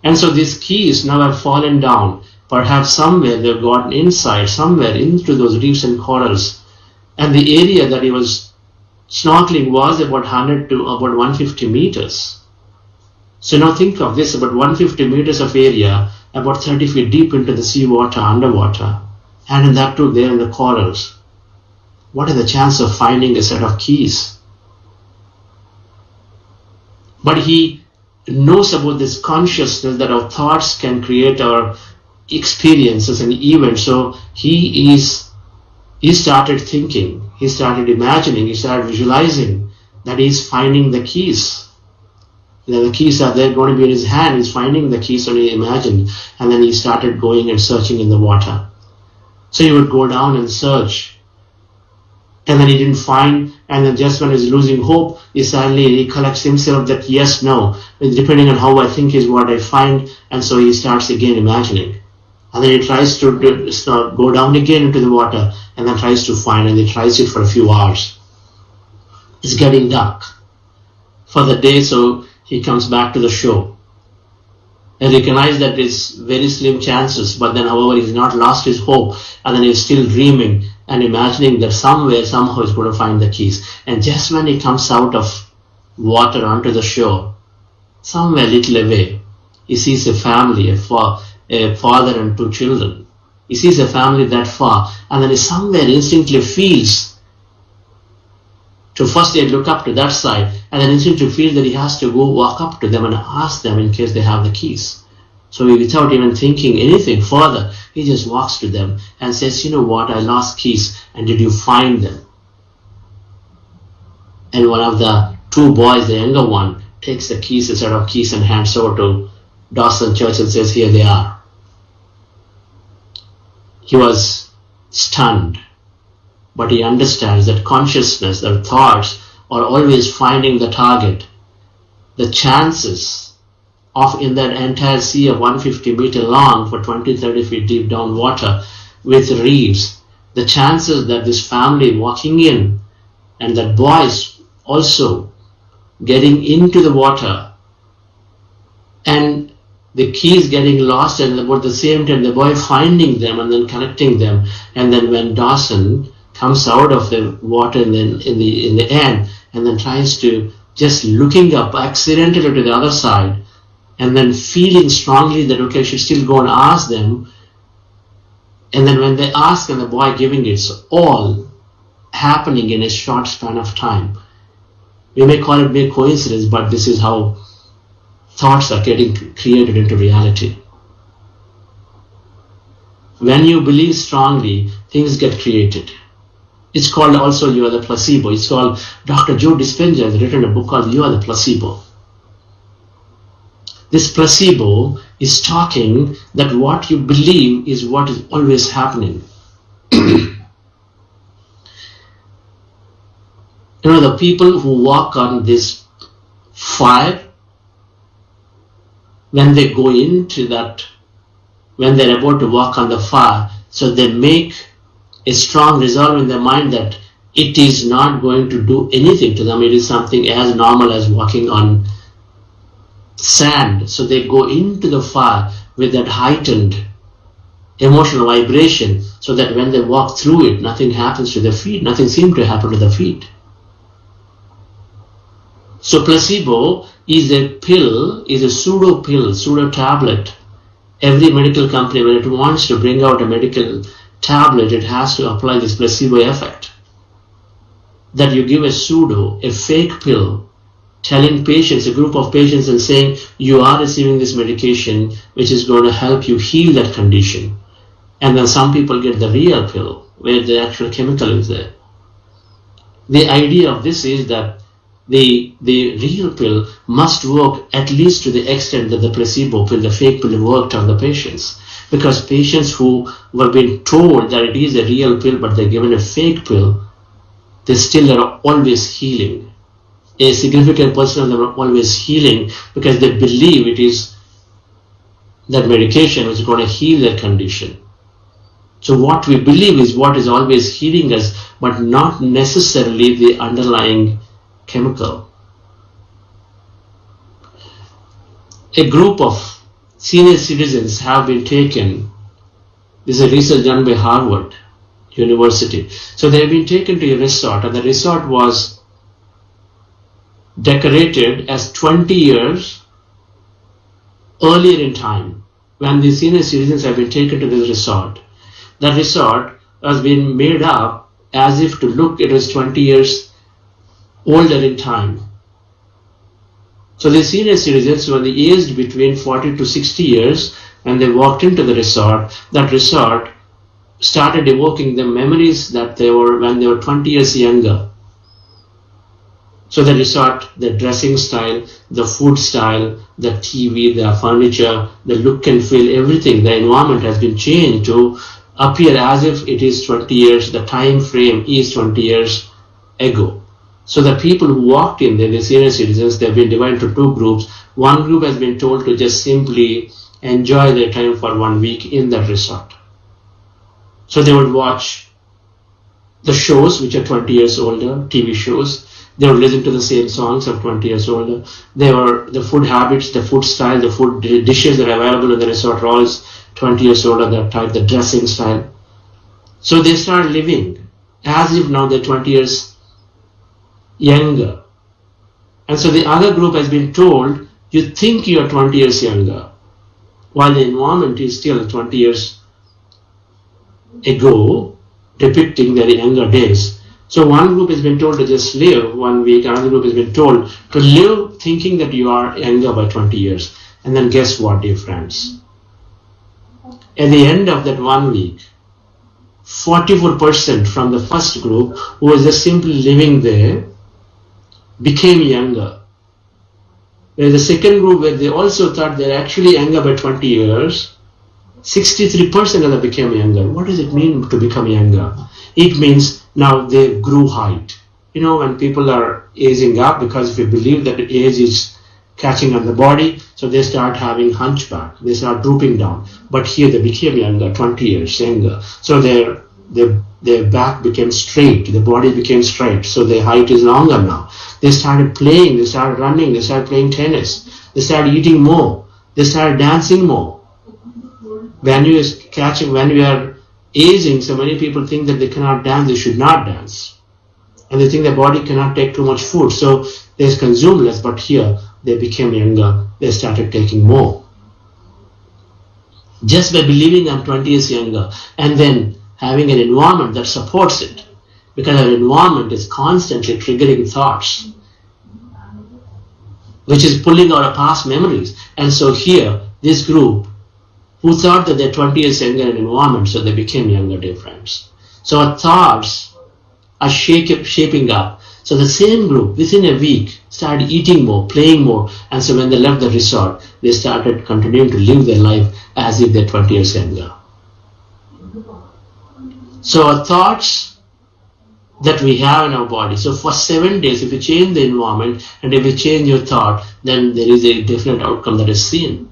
S5: And so these keys now have fallen down. Perhaps somewhere they've gotten inside, somewhere into those reefs and corals. And the area that he was snorkeling was about 100 to about 150 meters. So now think of this, about 150 meters of area, about 30 feet deep into the sea water, underwater. And in that too, there in the corals. What is the chance of finding a set of keys? But he knows about this consciousness that our thoughts can create our experiences and events. So he started thinking, he started imagining, he started visualizing that he's finding the keys. That the keys are there, going to be in his hand. He's finding the keys, so he imagined. And then he started going and searching in the water. So he would go down and search. And then he didn't find, and then just when he's losing hope, he suddenly recollects himself that yes, no, depending on how I think is what I find, and so he starts again imagining. And then he tries to go down again into the water, and then tries to find, and he tries it for a few hours. It's getting dark for the day, so he comes back to the shore. And recognize that it's very slim chances, but then however he's not lost his hope, and then he's still dreaming and imagining that somewhere, somehow he's going to find the keys. And just when he comes out of water onto the shore, somewhere little away, he sees a family, a father and 2 children. He sees a family that far, and then he somewhere instinctively feels to first they look up to that side, and then instinctively feel that he has to go walk up to them and ask them in case they have the keys. So without even thinking anything further, he just walks to them and says, you know what, I lost keys, and did you find them? And one of the 2 boys, the younger one, takes the keys, a set of keys, and hands over to Dawson Church and says, here they are. He was stunned, but he understands that consciousness, that thoughts are always finding the target. The chances of in that entire sea of 150 meter long for 20-30 feet deep down water with reefs, the chances that this family walking in and that boys also getting into the water and the keys getting lost, and about the same time the boy finding them and then collecting them, and then when Dawson comes out of the water in the end and then tries to just looking up accidentally to the other side and then feeling strongly that okay, I should still go and ask them, and then when they ask and the boy giving it, so all happening in a short span of time. We may call it mere coincidence, but this is how thoughts are getting created into reality. When you believe strongly, things get created. It's called also You Are the Placebo. It's called, Dr. Joe Dispenza has written a book called You Are the Placebo. This placebo is talking that what you believe is what is always happening. You know, the people who walk on this fire, when they go into that, when they're about to walk on the fire, so they make a strong resolve in their mind that it is not going to do anything to them. It is something as normal as walking on sand. So they go into the fire with that heightened emotional vibration, so that when they walk through it, nothing happens to their feet. Nothing seems to happen to their feet. So placebo is a pill, is a pseudo pill, pseudo tablet. Every medical company, when it wants to bring out a medical tablet, it has to apply this placebo effect. That you give a pseudo, a fake pill, telling patients, a group of patients, and saying you are receiving this medication which is going to help you heal that condition. And then some people get the real pill where the actual chemical is there. The idea of this is that the real pill must work at least to the extent that the placebo pill, the fake pill, worked on the patients. Because patients who were being told that it is a real pill but they're given a fake pill, they still are always healing. A significant portion of them are always healing because they believe it is that medication which is going to heal their condition. So what we believe is what is always healing us, but not necessarily the underlying chemical. A group of senior citizens have been taken. This is a research done by Harvard University. So they have been taken to a resort, and the resort was decorated as 20 years earlier in time. When the senior citizens have been taken to this resort, the resort has been made up as if to look it was 20 years older in time. So the senior citizens were aged between 40 to 60 years, and they walked into the resort. That resort started evoking the memories that they were when they were 20 years younger. So the resort, the dressing style, the food style, the TV, the furniture, the look and feel, everything, the environment has been changed to appear as if it is 20 years, the time frame is 20 years ago. So the people who walked in there, the senior citizens, they've been divided into two groups. One group has been told to just simply enjoy their time for 1 week in that resort. So they would watch the shows which are 20 years older, TV shows. They would listen to the same songs of 20 years older. They were the food habits, the food style, the food dishes that are available in the resort are always 20 years older, that type, the dressing style. So they start living as if now they're 20 years younger. And so the other group has been told, you think you are 20 years younger, while the environment is still 20 years ago, depicting their younger days. So one group has been told to just live 1 week, another group has been told to live thinking that you are younger by 20 years. And then guess what, dear friends? At the end of that 1 week, 44% from the first group, who was just simply living there, became younger. Whereas the second group, where they also thought they're actually younger by 20 years, 63% of them became younger. What does it mean to become younger? It means now they grew height. You know, when people are aging up, because if we believe that age is catching on the body, so they start having hunchback, they start drooping down. But here they became younger, 20 years younger. So their back became straight, the body became straight, so their height is longer now. They started playing, they started running, they started playing tennis, they started eating more, they started dancing more. When you are aging, so many people think that they cannot dance, they should not dance. And they think their body cannot take too much food, so they consume less, but here they became younger, they started taking more. Just by believing I'm 20 years younger, and then having an environment that supports it, because our environment is constantly triggering thoughts, which is pulling out our past memories. And so here, this group, who thought that they're 20 years younger in an environment, so they became younger, dear friends. So our thoughts are shaping up. So the same group, within a week, started eating more, playing more, and so when they left the resort, they started continuing to live their life as if they're 20 years younger. So our thoughts that we have in our body, so for 7 days, if you change the environment and if you change your thought, then there is a definite outcome that is seen.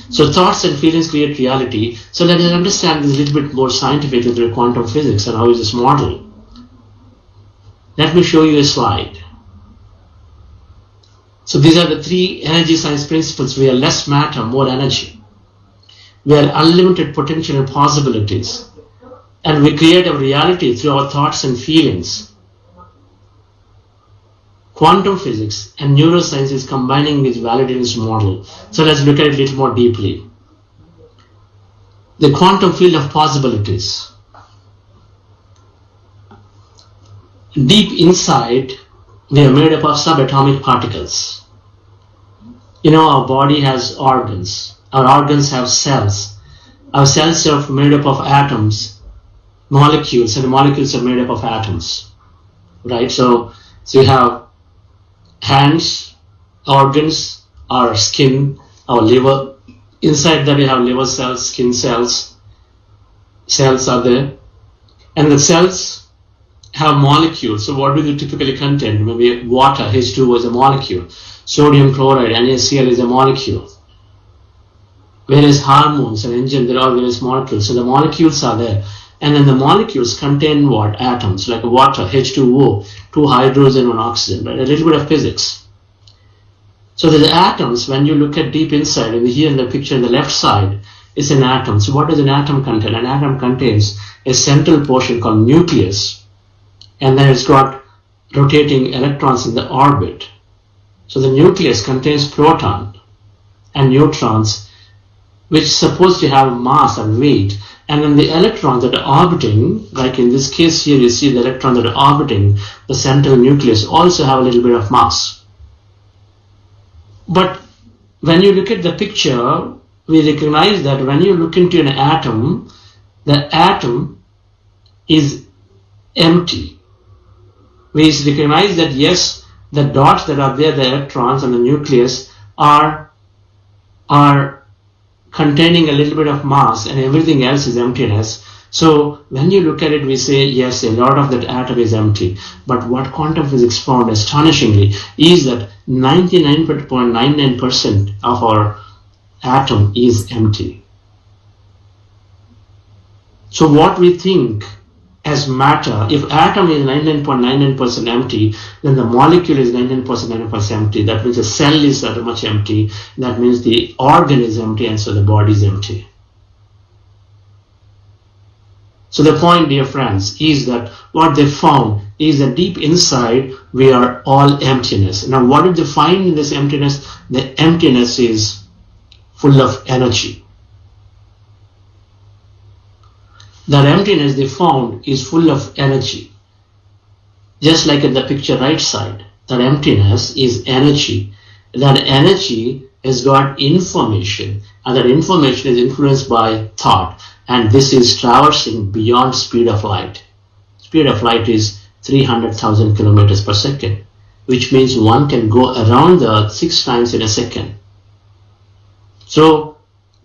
S5: So thoughts and feelings create reality. So let us understand this a little bit more scientifically through quantum physics and how is this model. Let me show you a slide. So these are the 3 energy science principles. We are less matter, more energy. We are unlimited potential and possibilities. And we create a reality through our thoughts and feelings. Quantum physics and neuroscience is combining this validating this model. So let's look at it a little more deeply. The quantum field of possibilities. Deep inside, we are made up of subatomic particles. You know, our body has organs. Our organs have cells. Our cells are made up of atoms, molecules, and the molecules are made up of atoms. Right? So you have hands, organs, our skin, our liver. Inside that we have liver cells, skin cells. Cells are there. And the cells have molecules. So what do they typically contain? Maybe water, H2O is a molecule. Sodium chloride, NaCl is a molecule. Various hormones and enzymes, there are various molecules. So the molecules are there. And then the molecules contain what? Atoms, like water, H2O, 2 hydrogen, 1 oxygen, right? A little bit of physics. So the atoms, when you look at deep inside, and here in the picture on the left side, is an atom. So what does an atom contain? An atom contains a central portion called nucleus. And then it's got rotating electrons in the orbit. So the nucleus contains proton and neutrons, which is supposed to have mass and weight. And then the electrons that are orbiting, like in this case here, you see the electrons that are orbiting the central nucleus also have a little bit of mass. But when you look at the picture, we recognize that when you look into an atom, the atom is empty. We recognize that yes, the dots that are there, the electrons and the nucleus are containing a little bit of mass and everything else is emptiness. So when you look at it, we say, yes, a lot of that atom is empty. But what quantum physics found astonishingly is that 99.99% of our atom is empty. So what we think as matter, if atom is 99.99% empty, then the molecule is 99.99% empty. That means the cell is that much empty. That means the organ is empty, and so the body is empty. So the point, dear friends, is that what they found is that deep inside we are all emptiness. Now what did they find in this emptiness? The emptiness is full of energy. That emptiness they found is full of energy. Just like in the picture right side, that emptiness is energy. That energy has got information, and that information is influenced by thought. And this is traversing beyond speed of light. Speed of light is 300,000 kilometers per second, which means one can go around the earth 6 times in a second. So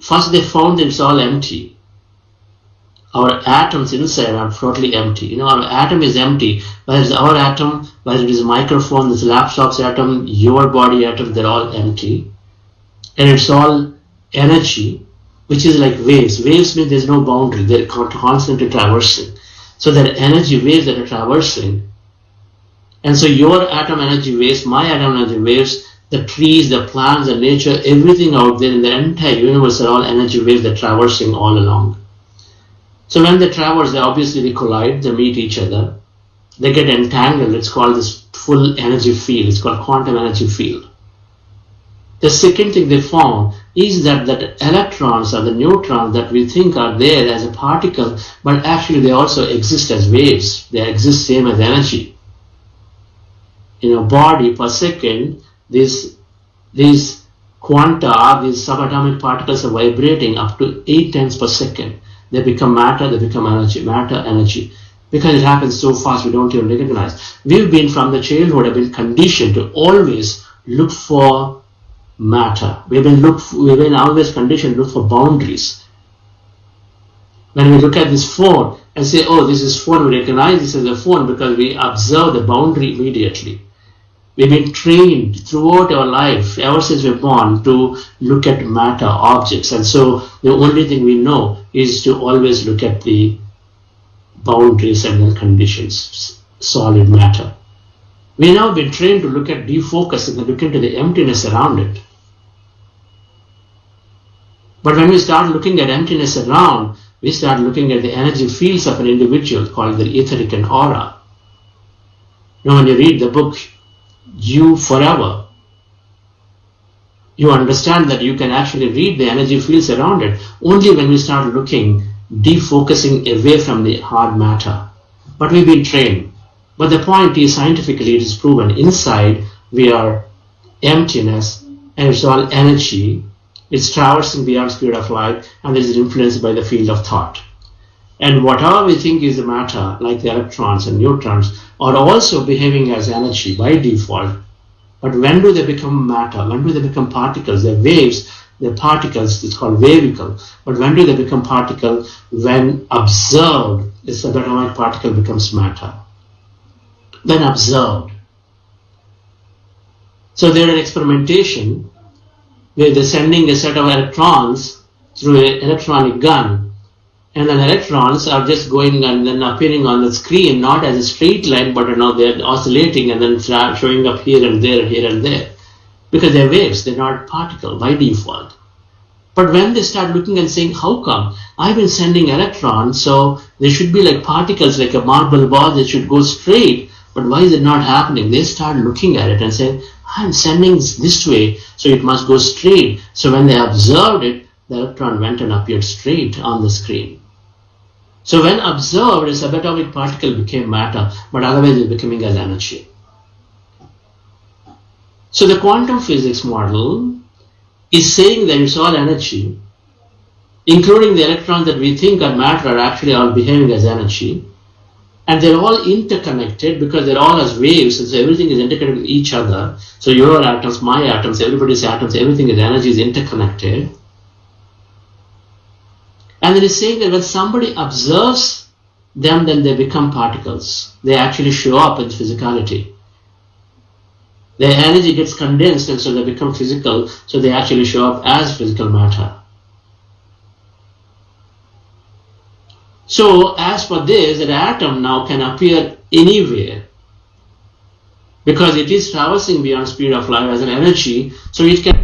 S5: first they found it's all empty. our atoms inside are totally empty. You know, our atom is empty. Whether it's our atom, whether it is a microphone, this laptop's atom, your body atom, they're all empty. And it's all energy, which is like waves. Waves mean there's no boundary. They're constantly traversing. So they're energy waves that are traversing. And so your atom energy waves, my atom energy waves, the trees, the plants, the nature, everything out there in the entire universe are all energy waves that are traversing all along. So when they traverse, they obviously collide, they meet each other, they get entangled. It's called this full energy field. It's called quantum energy field. The second thing they found is that electrons or the neutrons that we think are there as a particle, but actually they also exist as waves. They exist same as energy. In a body per second, these quanta, these subatomic particles are vibrating up to 8 times per second. They become matter, they become energy, matter, energy. Because it happens so fast, we don't even recognize. We've been from the childhood, have been conditioned to always look for matter. We've been always conditioned to look for boundaries. When we look at this phone and say, oh, this is phone, we recognize this as a phone because we observe the boundary immediately. We've been trained throughout our life, ever since we're born, to look at matter, objects. And so the only thing we know is to always look at the boundaries and the conditions, solid matter. We've now been trained to look at defocusing and look into the emptiness around it. But when we start looking at emptiness around, we start looking at the energy fields of an individual called the etheric and aura. Now when you read the book, You Forever, you understand that you can actually read the energy fields around it only when we start looking, defocusing away from the hard matter. But we've been trained. But the point is, scientifically it is proven, inside we are emptiness and it's all energy. It's traversing beyond speed of light and it is influenced by the field of thought. And whatever we think is the matter, like the electrons and neutrons, are also behaving as energy by default. But when do they become matter? When do they become particles? They're waves, they're particles, it's called wavicle. But when do they become particle? When observed, the subatomic particle becomes matter. When observed. So there's an experimentation where they're sending a set of electrons through an electronic gun, and then electrons are just going and then appearing on the screen, not as a straight line, but they're oscillating and then showing up here and there, because they're waves, they're not particle by default. But when they start looking and saying, how come? I've been sending electrons, so they should be like particles, like a marble ball, they should go straight, but why is it not happening? They start looking at it and say, I'm sending this way, so it must go straight. So when they observed it, the electron went and appeared straight on the screen. So when observed, a subatomic particle became matter, but otherwise it's becoming as energy. So the quantum physics model is saying that it's all energy, including the electrons that we think are matter are actually all behaving as energy. And they're all interconnected because they're all as waves, and so everything is interconnected with each other. So your atoms, my atoms, everybody's atoms, everything is energy is interconnected. And it is saying that when somebody observes them, then they become particles. They actually show up in physicality. Their energy gets condensed and so they become physical, so they actually show up as physical matter. So as for this, an atom now can appear anywhere because it is traversing beyond speed of light as an energy, so it can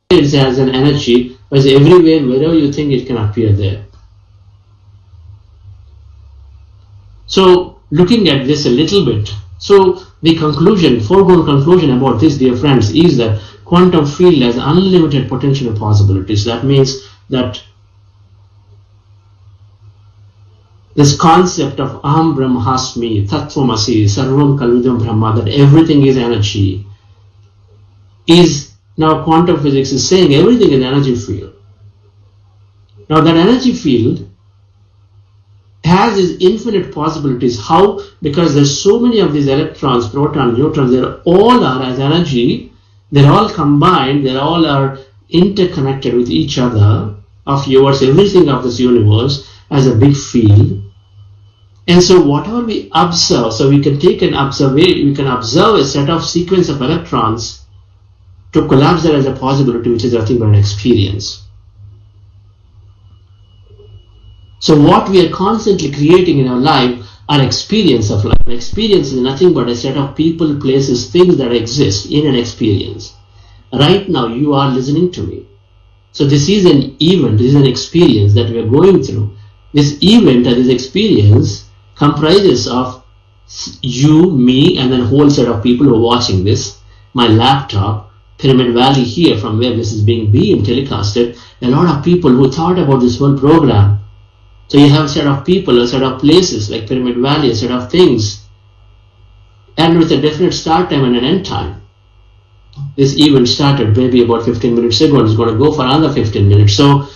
S5: it has an energy, but everywhere, wherever you think it can appear there. So looking at this a little bit, so the conclusion, foregone conclusion about this, dear friends, is that quantum field has unlimited potential possibilities. That means that this concept of Aham Brahmasmi, Tattvamasi, Sarvam Kalvidam Brahma, that everything is energy, is Now quantum physics is saying everything is energy field. Now that energy field has its infinite possibilities. How? Because there's so many of these electrons, protons, neutrons, they all are as energy, they're all combined, they all are interconnected with each other of yours, everything of this universe as a big field. And so whatever we observe, so we can take an observation, we can observe a set of sequence of electrons to collapse that as a possibility, which is nothing but an experience. So what we are constantly creating in our life are experience of life. An experience is nothing but a set of people, places, things that exist in an experience. Right now you are listening to me. So this is an event, this is an experience that we are going through. This event or this experience comprises of you, me, and then a whole set of people who are watching this, my laptop, Pyramid Valley here from where this is being beamed, telecasted, a lot of people who thought about this whole program. So you have a set of people, a set of places like Pyramid Valley, a set of things, and with a definite start time and an end time. This event started maybe about 15 minutes ago and it's going to go for another 15 minutes. So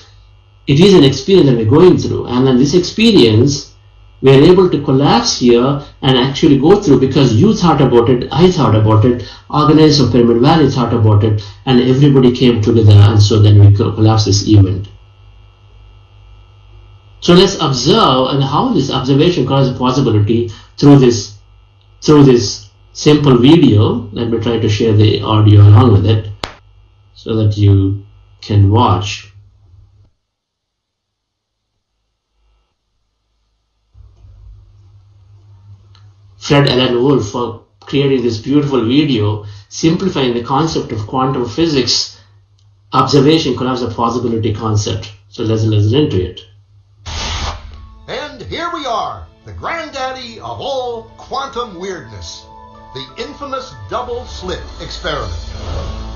S5: it is an experience that we're going through, and then this experience we are able to collapse here and actually go through because you thought about it, I thought about it, organizers of Pyramid Valley thought about it, and everybody came together, and so then we collapse this event. So let's observe and how this observation causes a possibility through this simple video. Let me try to share the audio along with it so that you can watch. Fred Alan Wolf for creating this beautiful video simplifying the concept of quantum physics, observation collapse of possibility concept. So let's listen into it.
S6: And here we are, the granddaddy of all quantum weirdness, the infamous double slit experiment.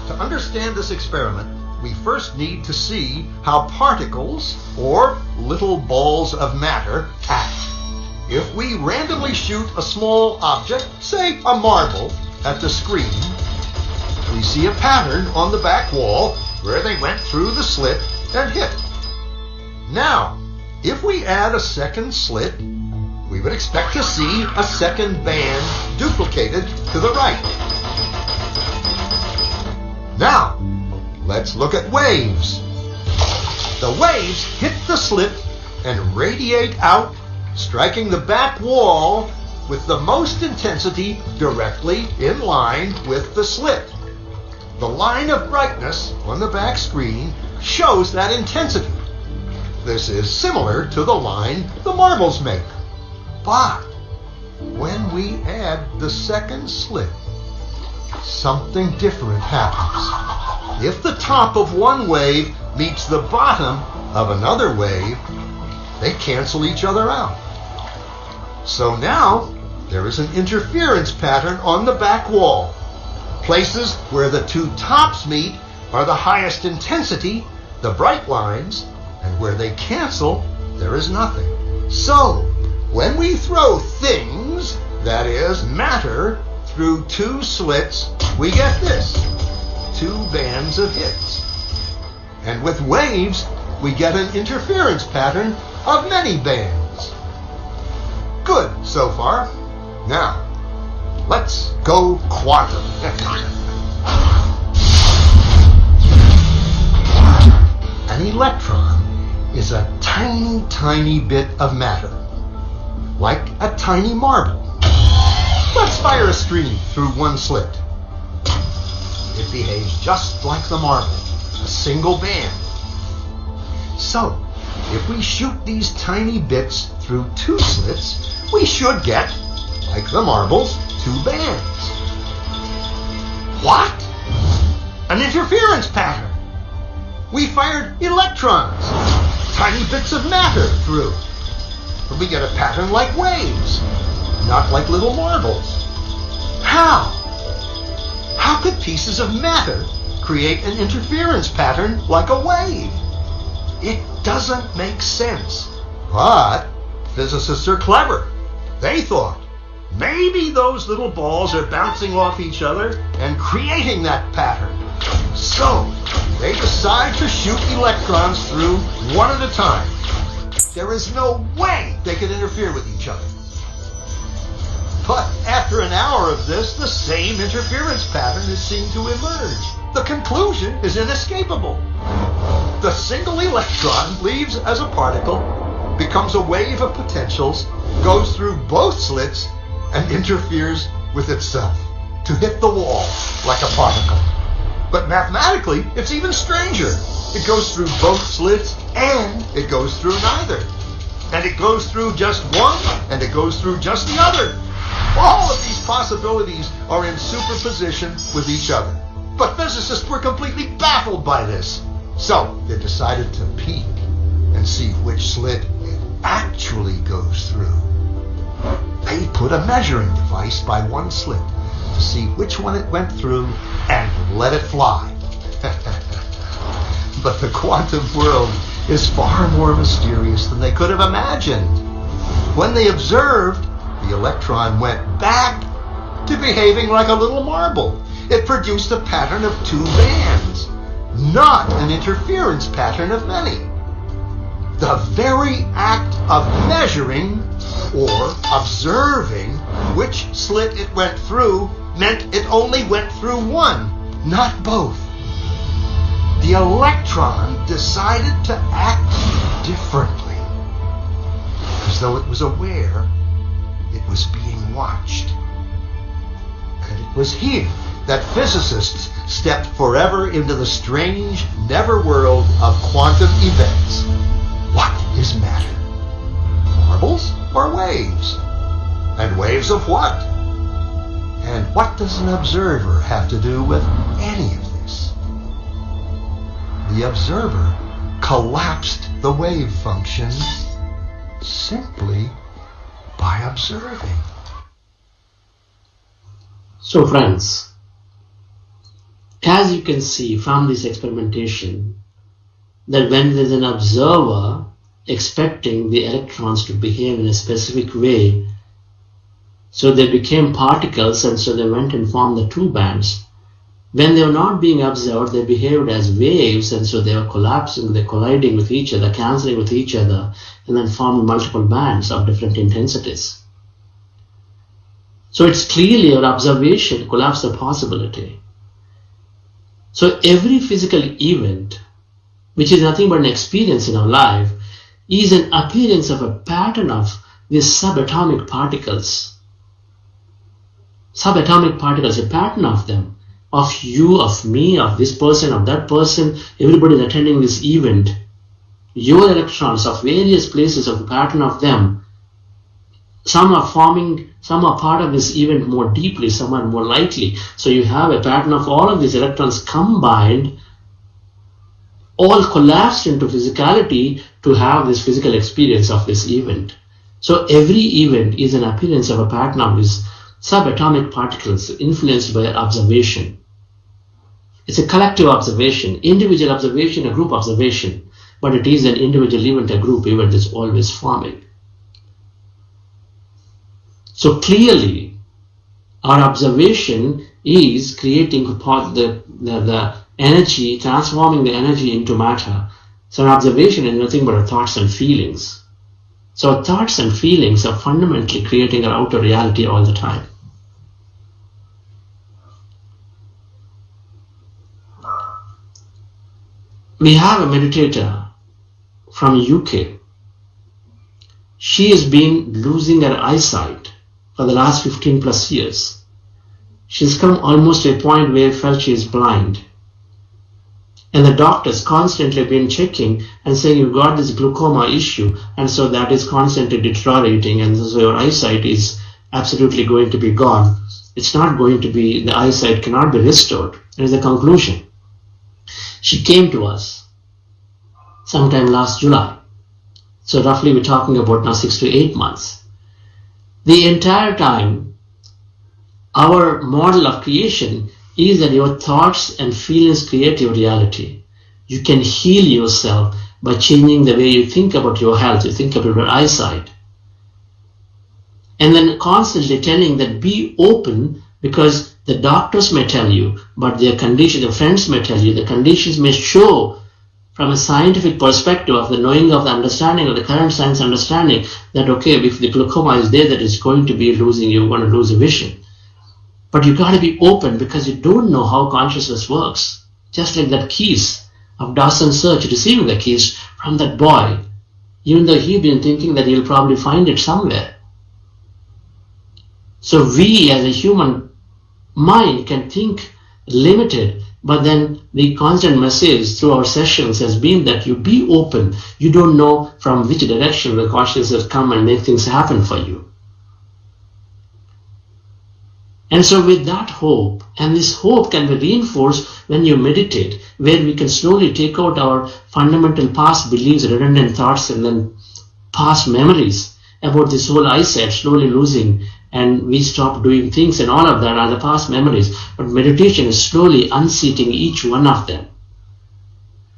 S6: To understand this experiment, we first need to see how particles, or little balls of matter, act. If we randomly shoot a small object, say a marble, at the screen, we see a pattern on the back wall where they went through the slit and hit. Now, if we add a second slit, we would expect to see a second band duplicated to the right. Now, let's look at waves. The waves hit the slit and radiate out, striking the back wall with the most intensity directly in line with the slit. The line of brightness on the back screen shows that intensity. This is similar to the line the marbles make. But when we add the second slit, something different happens. If the top of one wave meets the bottom of another wave, they cancel each other out. So now there is an interference pattern on the back wall. Places where the two tops meet are the highest intensity, the bright lines, and where they cancel, there is nothing. So, when we throw things, that is, matter, through two slits, we get this, two bands of hits. And with waves, we get an interference pattern of many bands. Good so far. Now, let's go quantum. An electron is a tiny, tiny bit of matter, like a tiny marble. Let's fire a stream through one slit. It behaves just like the marble, a single band. So, if we shoot these tiny bits through two slits, we should get, like the marbles, two bands. What? An interference pattern. We fired electrons, tiny bits of matter through. But we get a pattern like waves, not like little marbles. How? How could pieces of matter create an interference pattern like a wave? It doesn't make sense. But physicists are clever. They thought, maybe those little balls are bouncing off each other and creating that pattern. So, they decide to shoot electrons through one at a time. There is no way they could interfere with each other. But after an hour of this, the same interference pattern is seen to emerge. The conclusion is inescapable. The single electron leaves as a particle, becomes a wave of potentials, goes through both slits, and interferes with itself to hit the wall like a particle. But mathematically, it's even stranger. It goes through both slits and it goes through neither. And it goes through just one and it goes through just the other. All of these possibilities are in superposition with each other. But physicists were completely baffled by this. So they decided to peek and see which slit it actually goes through. They put a measuring device by one slit to see which one it went through and let it fly. But the quantum world is far more mysterious than they could have imagined. When they observed, the electron went back to behaving like a little marble. It produced a pattern of two bands, not an interference pattern of many. The very act of measuring or observing which slit it went through meant it only went through one, not both. The electron decided to act differently, as though it was aware it was being watched. And it was here that physicists stepped forever into the strange, never world of quantum events. What is matter? Marbles or waves? And waves of what? And what does an observer have to do with any of this? The observer collapsed the wave function simply by observing.
S5: So friends, as you can see from this experimentation, that when there is an observer expecting the electrons to behave in a specific way, so they became particles and so they went and formed the two bands. When they were not being observed, they behaved as waves and so they were collapsing, they're colliding with each other, cancelling with each other, and then forming multiple bands of different intensities. So it's clearly your observation collapsed the possibility. So every physical event, which is nothing but an experience in our life, is an appearance of a pattern of these subatomic particles. Subatomic particles, a pattern of them, of you, of me, of this person, of that person, everybody is attending this event. Your electrons of various places of the pattern of them, some are forming, some are part of this event more deeply, some are more lightly. So you have a pattern of all of these electrons combined, all collapsed into physicality to have this physical experience of this event. So every event is an appearance of a pattern of these subatomic particles influenced by observation. It's a collective observation, individual observation, a group observation, but it is an individual event, a group event is always forming. So clearly, our observation is creating the energy, transforming the energy into matter. So our observation is nothing but our thoughts and feelings. So our thoughts and feelings are fundamentally creating our outer reality all the time. We have a meditator from UK. She has been losing her eyesight for the last 15 plus years. She's come almost to a point where she felt she is blind. And the doctors constantly been checking and saying you've got this glaucoma issue and so that is constantly deteriorating and so your eyesight is absolutely going to be gone. It's not going to be, the eyesight cannot be restored. That is the conclusion. She came to us sometime last July. So roughly we're talking about now 6 to 8 months. The entire time, our model of creation is that your thoughts and feelings create your reality. You can heal yourself by changing the way you think about your health, you think about your eyesight. And then constantly telling that be open because The doctors may tell you, but their condition, the friends may tell you, the conditions may show from a scientific perspective of the knowing of the understanding of the current science understanding that, okay, if the glaucoma is there, that it's going to be losing, you're going to lose a vision. But you got to be open because you don't know how consciousness works. Just like that keys of Dawson's search, receiving the keys from that boy, even though he'd been thinking that he'll probably find it somewhere. So we as a human mind can think limited, but then the constant message through our sessions has been that you be open. You don't know from which direction the consciousness come and make things happen for you. And so with that hope, and this hope can be reinforced when you meditate, where we can slowly take out our fundamental past beliefs, redundant thoughts, and then past memories about this whole eyesight slowly losing, and we stop doing things, and all of that are the past memories. But meditation is slowly unseating each one of them.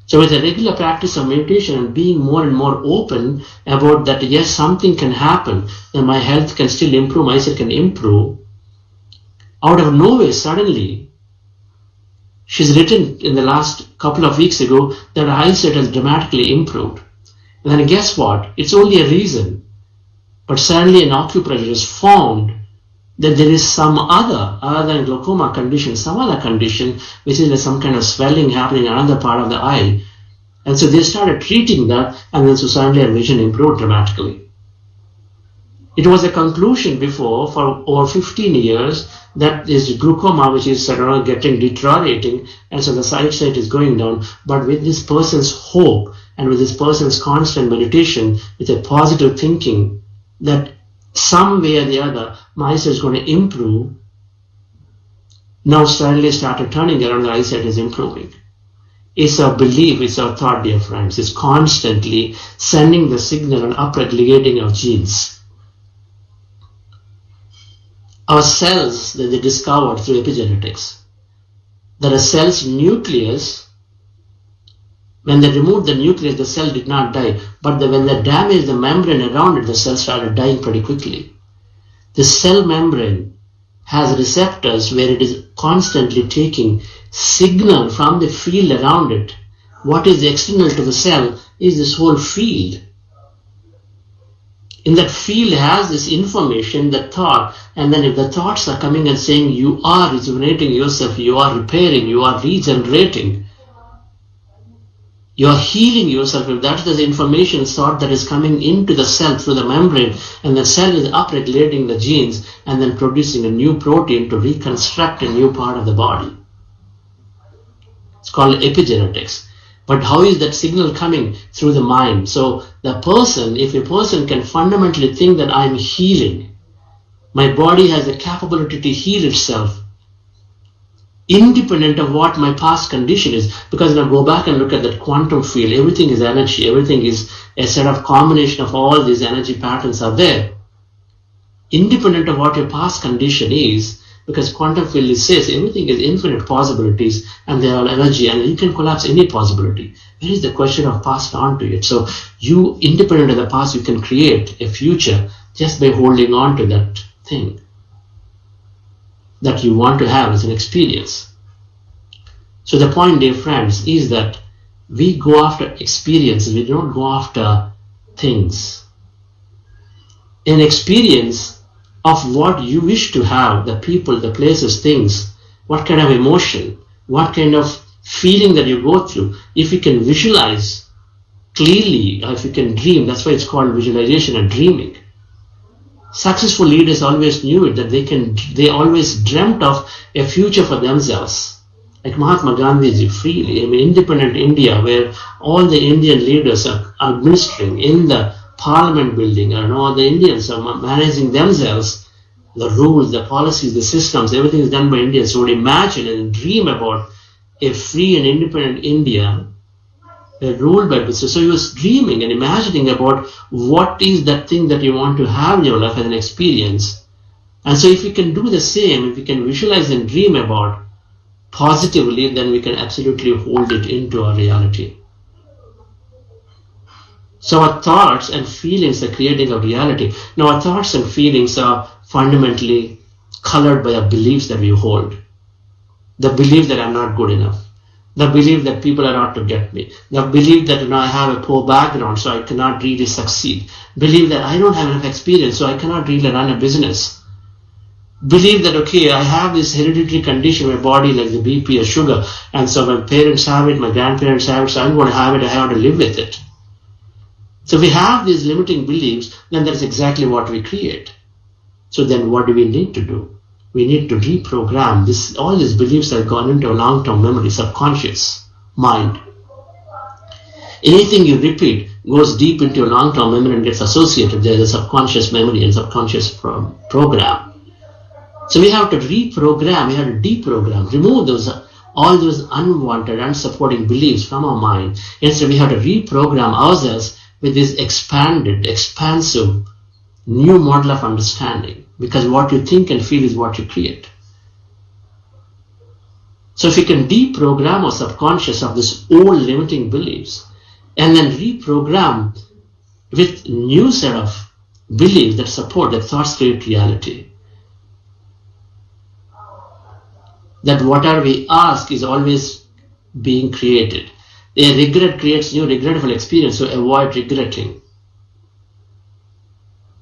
S5: So with a regular practice of meditation and being more and more open about that, yes, something can happen, and my health can still improve, my eyesight can improve, out of nowhere, suddenly, she's written in the last couple of weeks ago that her eyesight has dramatically improved. And then guess what? It's only a reason. But suddenly an acupressure is found that there is some other than glaucoma condition, some other condition, which is some kind of swelling happening in another part of the eye. And so they started treating that, and then so suddenly her vision improved dramatically. It was a conclusion before for over 15 years that is glaucoma, which is getting deteriorating, and so the eyesight is going down. But with this person's hope and with this person's constant meditation, with a positive thinking that some way or the other my eyesight is going to improve, now suddenly started turning around, the eyesight is improving. It's our belief, it's our thought, dear friends. It's constantly sending the signal and upregulating our genes. Our cells that they discovered through epigenetics, that a cell's nucleus, when they removed the nucleus, the cell did not die, but when they damaged the membrane around it, the cell started dying pretty quickly. The cell membrane has receptors where it is constantly taking signal from the field around it. What is external to the cell is this whole field. In that field has this information, the thought, and then if the thoughts are coming and saying you are rejuvenating yourself, you are repairing, you are regenerating, you are healing yourself, if that's the information thought that is coming into the cell through the membrane, and the cell is upregulating the genes and then producing a new protein to reconstruct a new part of the body. It's called epigenetics. But how is that signal coming? Through the mind. So the person, if a person can fundamentally think that I'm healing, my body has the capability to heal itself, independent of what my past condition is. Because when I go back and look at that quantum field, everything is energy, everything is a set of combination of all these energy patterns are there. Independent of what your past condition is, because quantum field says everything is infinite possibilities and they are energy and you can collapse any possibility. Where is the question of passed on to it? So you, independent of the past, you can create a future just by holding on to that thing that you want to have as an experience. So the point, dear friends, is that we go after experiences, we don't go after things. An experience of what you wish to have, the people, the places, things, what kind of emotion, what kind of feeling that you go through. If you can visualize clearly, or if you can dream, that's why it's called visualization and dreaming. Successful leaders always knew it, that they always dreamt of a future for themselves. Like Mahatma Gandhi, freely, independent India, where all the Indian leaders are administering in the Parliament building, and all the Indians are managing themselves, the rules, the policies, the systems, everything is done by Indians. So would imagine and dream about a free and independent India ruled by business. So he was dreaming and imagining about what is that thing that you want to have in your life as an experience. And so if we can do the same, if we can visualize and dream about positively, then we can absolutely hold it into our reality. So our thoughts and feelings are creating a reality. Now our thoughts and feelings are fundamentally colored by the beliefs that we hold. The belief that I'm not good enough. The belief that people are out to get me. The belief that I have a poor background, so I cannot really succeed. Believe that I don't have enough experience, so I cannot really run a business. Believe that, okay, I have this hereditary condition in my body like the BP or sugar, and so my parents have it, my grandparents have it, so I'm going to have it, I have to live with it. So if we have these limiting beliefs, then that's exactly what we create. So then what do we need to do? We need to reprogram this. All these beliefs have gone into a long-term memory, subconscious mind. Anything you repeat goes deep into your long-term memory and gets associated. There's a subconscious memory and subconscious program. So we have to reprogram, we have to deprogram, remove all those unwanted, unsupporting beliefs from our mind. Instead, we have to reprogram ourselves with this expanded, expansive, new model of understanding. Because what you think and feel is what you create. So if we can deprogram our subconscious of this old limiting beliefs and then reprogram with new set of beliefs that support that thoughts create reality. That whatever we ask is always being created. A regret creates new regretful experience, so avoid regretting.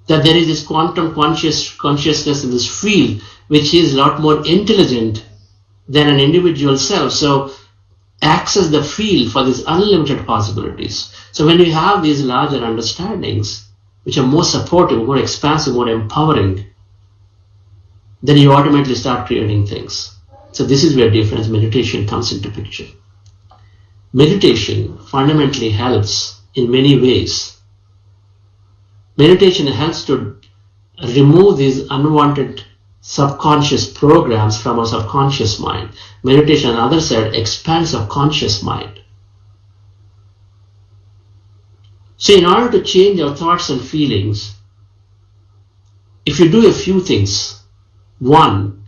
S5: That there is this quantum consciousness in this field which is a lot more intelligent than an individual self. So access the field for these unlimited possibilities. So when we have these larger understandings which are more supportive, more expansive, more empowering, then you automatically start creating things. So this is where difference meditation comes into picture. Meditation fundamentally helps in many ways. Meditation helps to remove these unwanted subconscious programs from our subconscious mind. Meditation, on the other side, expands our conscious mind. So in order to change our thoughts and feelings, if you do a few things, one,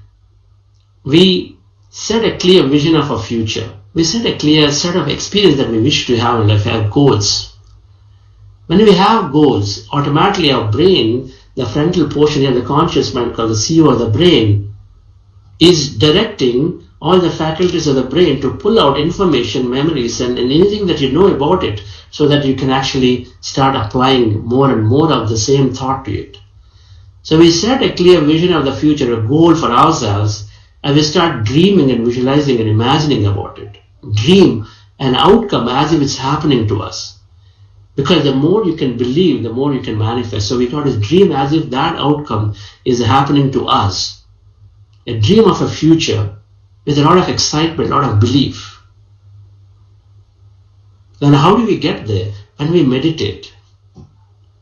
S5: we set a clear vision of our future. We set a clear set of experience that we wish to have in life, have goals. When we have goals, automatically our brain, the frontal portion of the conscious mind called the CEO of the brain, is directing all the faculties of the brain to pull out information, memories, and anything that you know about it so that you can actually start applying more and more of the same thought to it. So we set a clear vision of the future, a goal for ourselves, and we start dreaming and visualizing and imagining about it. Dream an outcome as if it's happening to us. Because the more you can believe, the more you can manifest. So we call it dream as if that outcome is happening to us. A dream of a future with a lot of excitement, a lot of belief. Then how do we get there? When we meditate.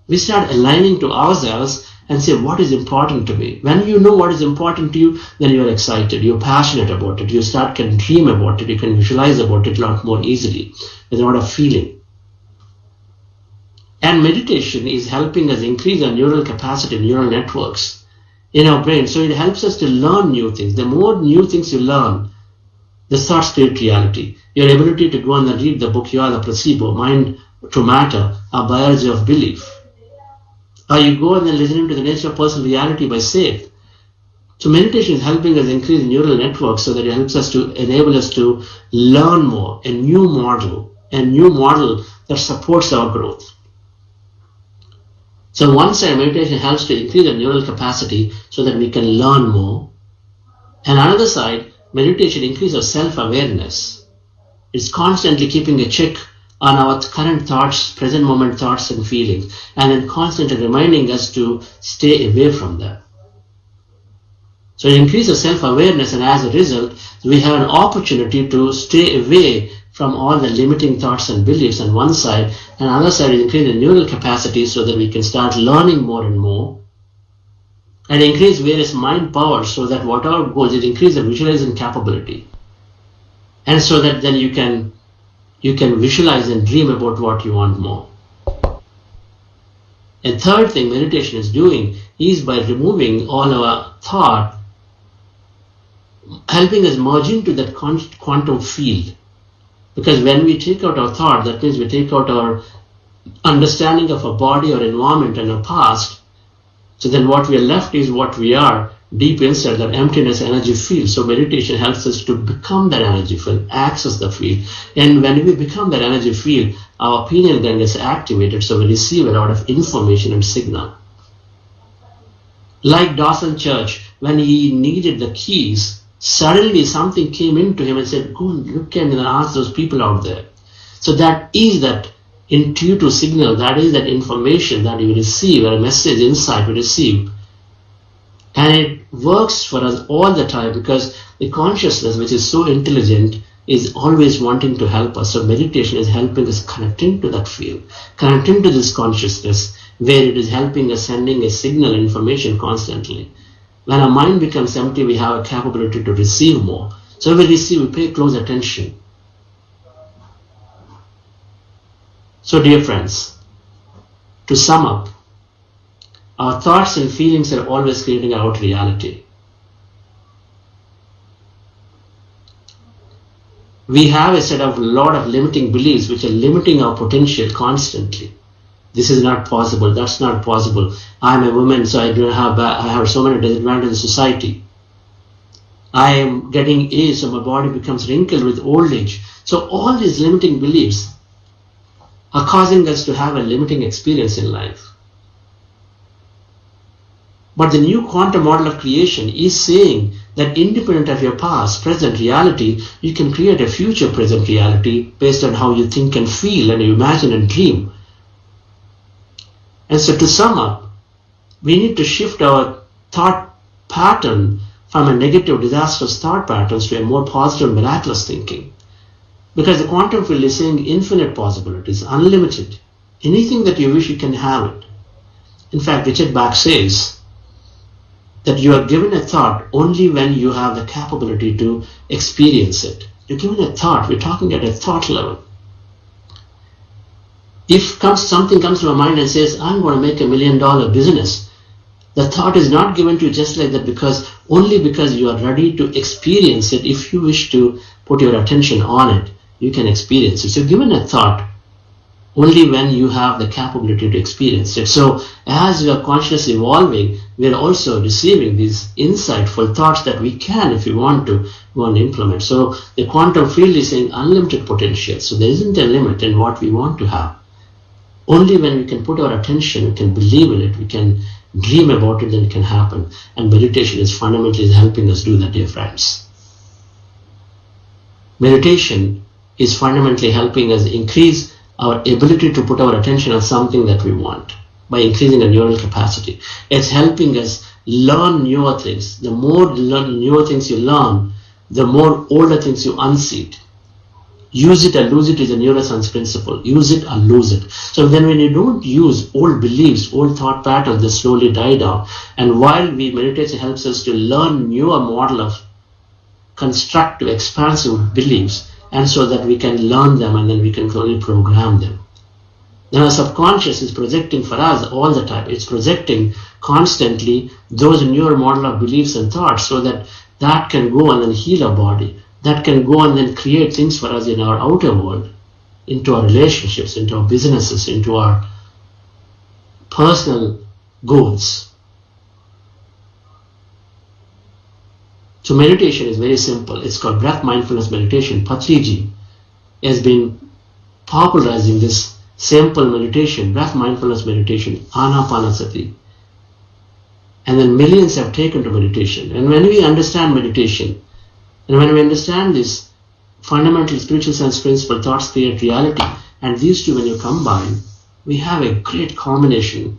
S5: We start aligning to ourselves and say, what is important to me? When you know what is important to you, then you are excited, you're passionate about it, you can dream about it, you can visualize about it a lot more easily, with a lot of feeling. And meditation is helping us increase our neural capacity, neural networks in our brain. So it helps us to learn new things. The more new things you learn, the thoughts create reality. Your ability to go and read the book, You Are the Placebo, Mind to Matter, A Biology of Belief. Or you go and then listening to the nature of personal reality by Slit. So meditation is helping us increase neural networks so that it helps us to enable us to learn more, a new model that supports our growth. So one side, meditation helps to increase the neural capacity so that we can learn more. And another side, meditation increases our self-awareness. It's constantly keeping a check on our current thoughts, present moment thoughts and feelings, and then constantly reminding us to stay away from them. So it increases self-awareness, and as a result, we have an opportunity to stay away from all the limiting thoughts and beliefs on one side, and on the other side is increase the neural capacity so that we can start learning more and more, and increase various mind powers so that whatever goes, it increases the visualizing capability, and so that then you can visualize and dream about what you want more. A third thing meditation is doing is by removing all our thought, helping us merge into that quantum field. Because when we take out our thought, that means we take out our understanding of our body or environment and our past. So then what we are left is what we are, deep inside, that emptiness energy field. So meditation helps us to become that energy field, access the field. And when we become that energy field, our pineal gland is activated, so we receive a lot of information and signal. Like Dawson Church, when he needed the keys, suddenly something came into him and said, go and look and ask those people out there. So that is that intuitive signal, that is that information that you receive, or a message, insight we receive. And it works for us all the time, because the consciousness, which is so intelligent, is always wanting to help us. So meditation is helping us connect into that field, connect into this consciousness, where it is helping us, sending a signal, information constantly. When our mind becomes empty, we have a capability to receive more. So when we receive, we pay close attention. So dear friends, to sum up, our thoughts and feelings are always creating our outer reality. We have a set of lot of limiting beliefs which are limiting our potential constantly. This is not possible, that's not possible. I am a woman, so I have so many disadvantages in society. I am getting age, so my body becomes wrinkled with old age. So all these limiting beliefs are causing us to have a limiting experience in life. But the new quantum model of creation is saying that independent of your past, present reality, you can create a future present reality based on how you think and feel and you imagine and dream. And so to sum up, we need to shift our thought pattern from a negative, disastrous thought patterns to a more positive, miraculous thinking. Because the quantum field is saying infinite possibilities, unlimited. Anything that you wish, you can have it. In fact, Richard Bach says that you are given a thought only when you have the capability to experience it. You're given a thought, we're talking at a thought level. If something comes to my mind and says, I'm going to make $1 million business, the thought is not given to you just like that, only because you are ready to experience it. If you wish to put your attention on it, you can experience it. So given a thought only when you have the capability to experience it. So as we are consciously evolving, we are also receiving these insightful thoughts that we can, if we want to, implement. So the quantum field is saying unlimited potential. So there isn't a limit in what we want to have. Only when we can put our attention, we can believe in it, we can dream about it, then it can happen. And meditation is fundamentally helping us do that, dear friends. Meditation is fundamentally helping us increase our ability to put our attention on something that we want by increasing the neural capacity. It's helping us learn newer things. The more newer things you learn, the more older things you unseat. Use it or lose it is a neuroscience principle. Use it or lose it. So then when you don't use old beliefs, old thought patterns, they slowly die down. And while we meditate, it helps us to learn newer model of constructive, expansive beliefs, and so that we can learn them and then we can slowly program them. Then our subconscious is projecting for us all the time. It's projecting constantly those newer model of beliefs and thoughts so that that can go and then heal our body. That can go and then create things for us in our outer world, into our relationships, into our businesses, into our personal goals. So meditation is very simple. It's called breath mindfulness meditation. Patriji has been popularizing this simple meditation, breath mindfulness meditation, anapanasati. And then millions have taken to meditation. And when we understand meditation, and when we understand this fundamental spiritual science principle, thoughts create reality, and these two when you combine, we have a great combination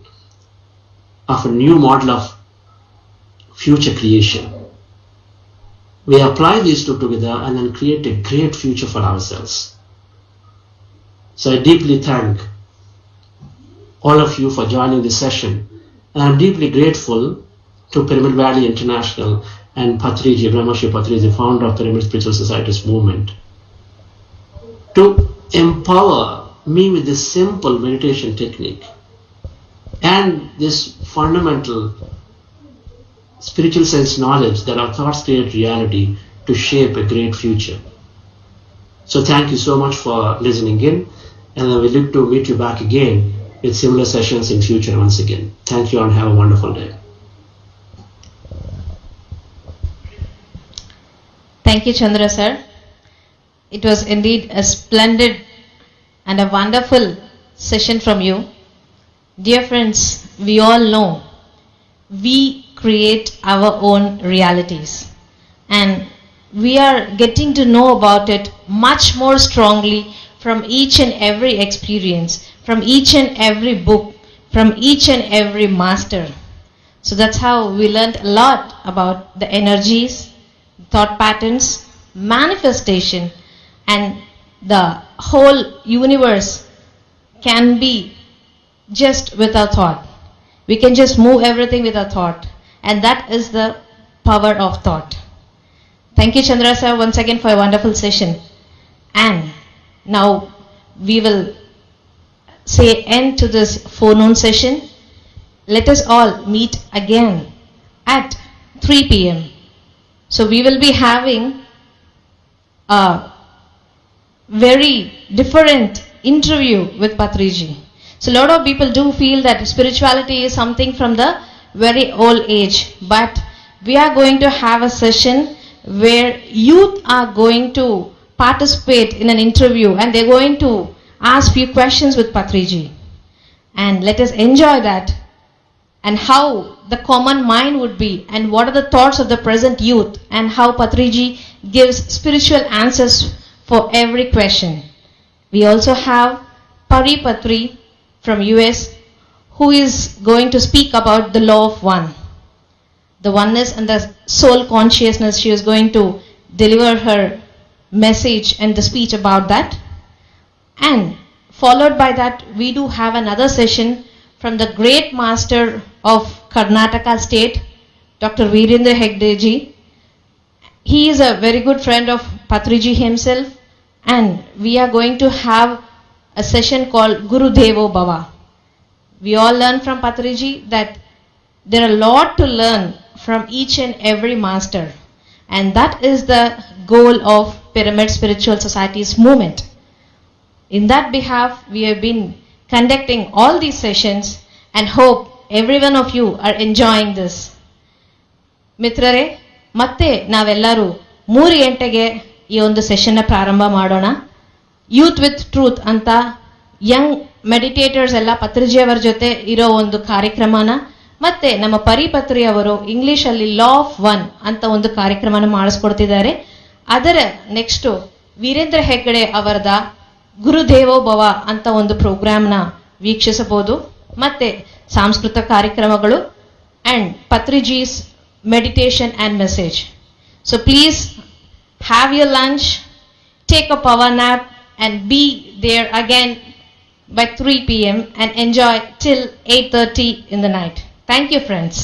S5: of a new model of future creation. We apply these two together and then create a great future for ourselves. So I deeply thank all of you for joining this session, and I'm deeply grateful to Pyramid Valley International and Patriji, Brahmarshi Patriji, founder of Pyramid Spiritual Societies movement, to empower me with this simple meditation technique and this fundamental spiritual sense knowledge that our thoughts create reality to shape a great future. So thank you so much for listening in, and we look to meet you back again with similar sessions in future once again. Thank you and have a wonderful day.
S4: Thank you, Chandra sir. It was indeed a splendid and a wonderful session from you. Dear friends, we all know we create our own realities, and we are getting to know about it much more strongly from each and every experience, from each and every book, from each and every master. So that's how we learned a lot about the energies, thought patterns, manifestation, and the whole universe can be just with our thought. We can just move everything with our thought, and that is the power of thought. Thank you, Chandra sir, once again for a wonderful session. And now we will say end to this forenoon session. Let us all meet again at 3 p.m. So we will be having a very different interview with Patriji. So a lot of people do feel that spirituality is something from the very old age, but we are going to have a session where youth are going to participate in an interview, and they're going to ask few questions with Patriji. And let us enjoy that, and how the common mind would be, and what are the thoughts of the present youth, and how Patriji gives spiritual answers for every question. We also have Patri from US, who is going to speak about the law of one, the oneness and the soul consciousness. She is going to deliver her message and the speech about that. And followed by that, we do have another session from the great master of Karnataka state, Dr. Virendra Hegdeji. He is a very good friend of Patriji himself, and we are going to have a session called Guru Devo Bhava. We all learn from Patriji that there are a lot to learn from each and every master, and that is the goal of Pyramid Spiritual Society's movement. In that behalf, we have been conducting all these sessions and hope every one of you are enjoying this. ಮಿತ್ರರೇ, ಮತ್ತೆ ನಾವೆಲ್ಲರೂ 3 ಗಂಟೆಗೆ ಈ ಒಂದು ಸೆಷನ್ನ ಪ್ರಾರಂಭ ಮಾಡೋಣ. Youth with truth ಅಂತ Young ಮೆಡಿಟೇಟರ್ಸ್ ಎಲ್ಲ ಪತ್ರಿಜಿ ಅವರ ಜೊತೆ ಇರೋ ಒಂದು ಕಾರ್ಯಕ್ರಮನ, ಮತ್ತೆ ನಮ್ಮ ಪರಿಪತ್ರಿ ಅವರು ಇಂಗ್ಲಿಷಲ್ಲಿ ಲಾ ಆಫ್ ಒನ್ ಅಂತ ಒಂದು ಕಾರ್ಯಕ್ರಮನ ಮಾಡಿಸ್ಕೊಡ್ತಿದ್ದಾರೆ. ಅದರ ನೆಕ್ಸ್ಟ್ ವೀರೇಂದ್ರ ಹೆಗ್ಗಡೆ ಅವರದ ಗುರುದೇವೋ ಭವ ಅಂತ ಒಂದು ಪ್ರೋಗ್ರಾಮ್ನ ವೀಕ್ಷಿಸಬಹುದು. ಮತ್ತೆ ಸಾಂಸ್ಕೃತಿಕ ಕಾರ್ಯಕ್ರಮಗಳು and ಪತ್ರಿಜೀಸ್ meditation and message. So please have your lunch, take a power nap, and be there again by 3 p.m. and enjoy till 8:30 in the night. Thank you, friends.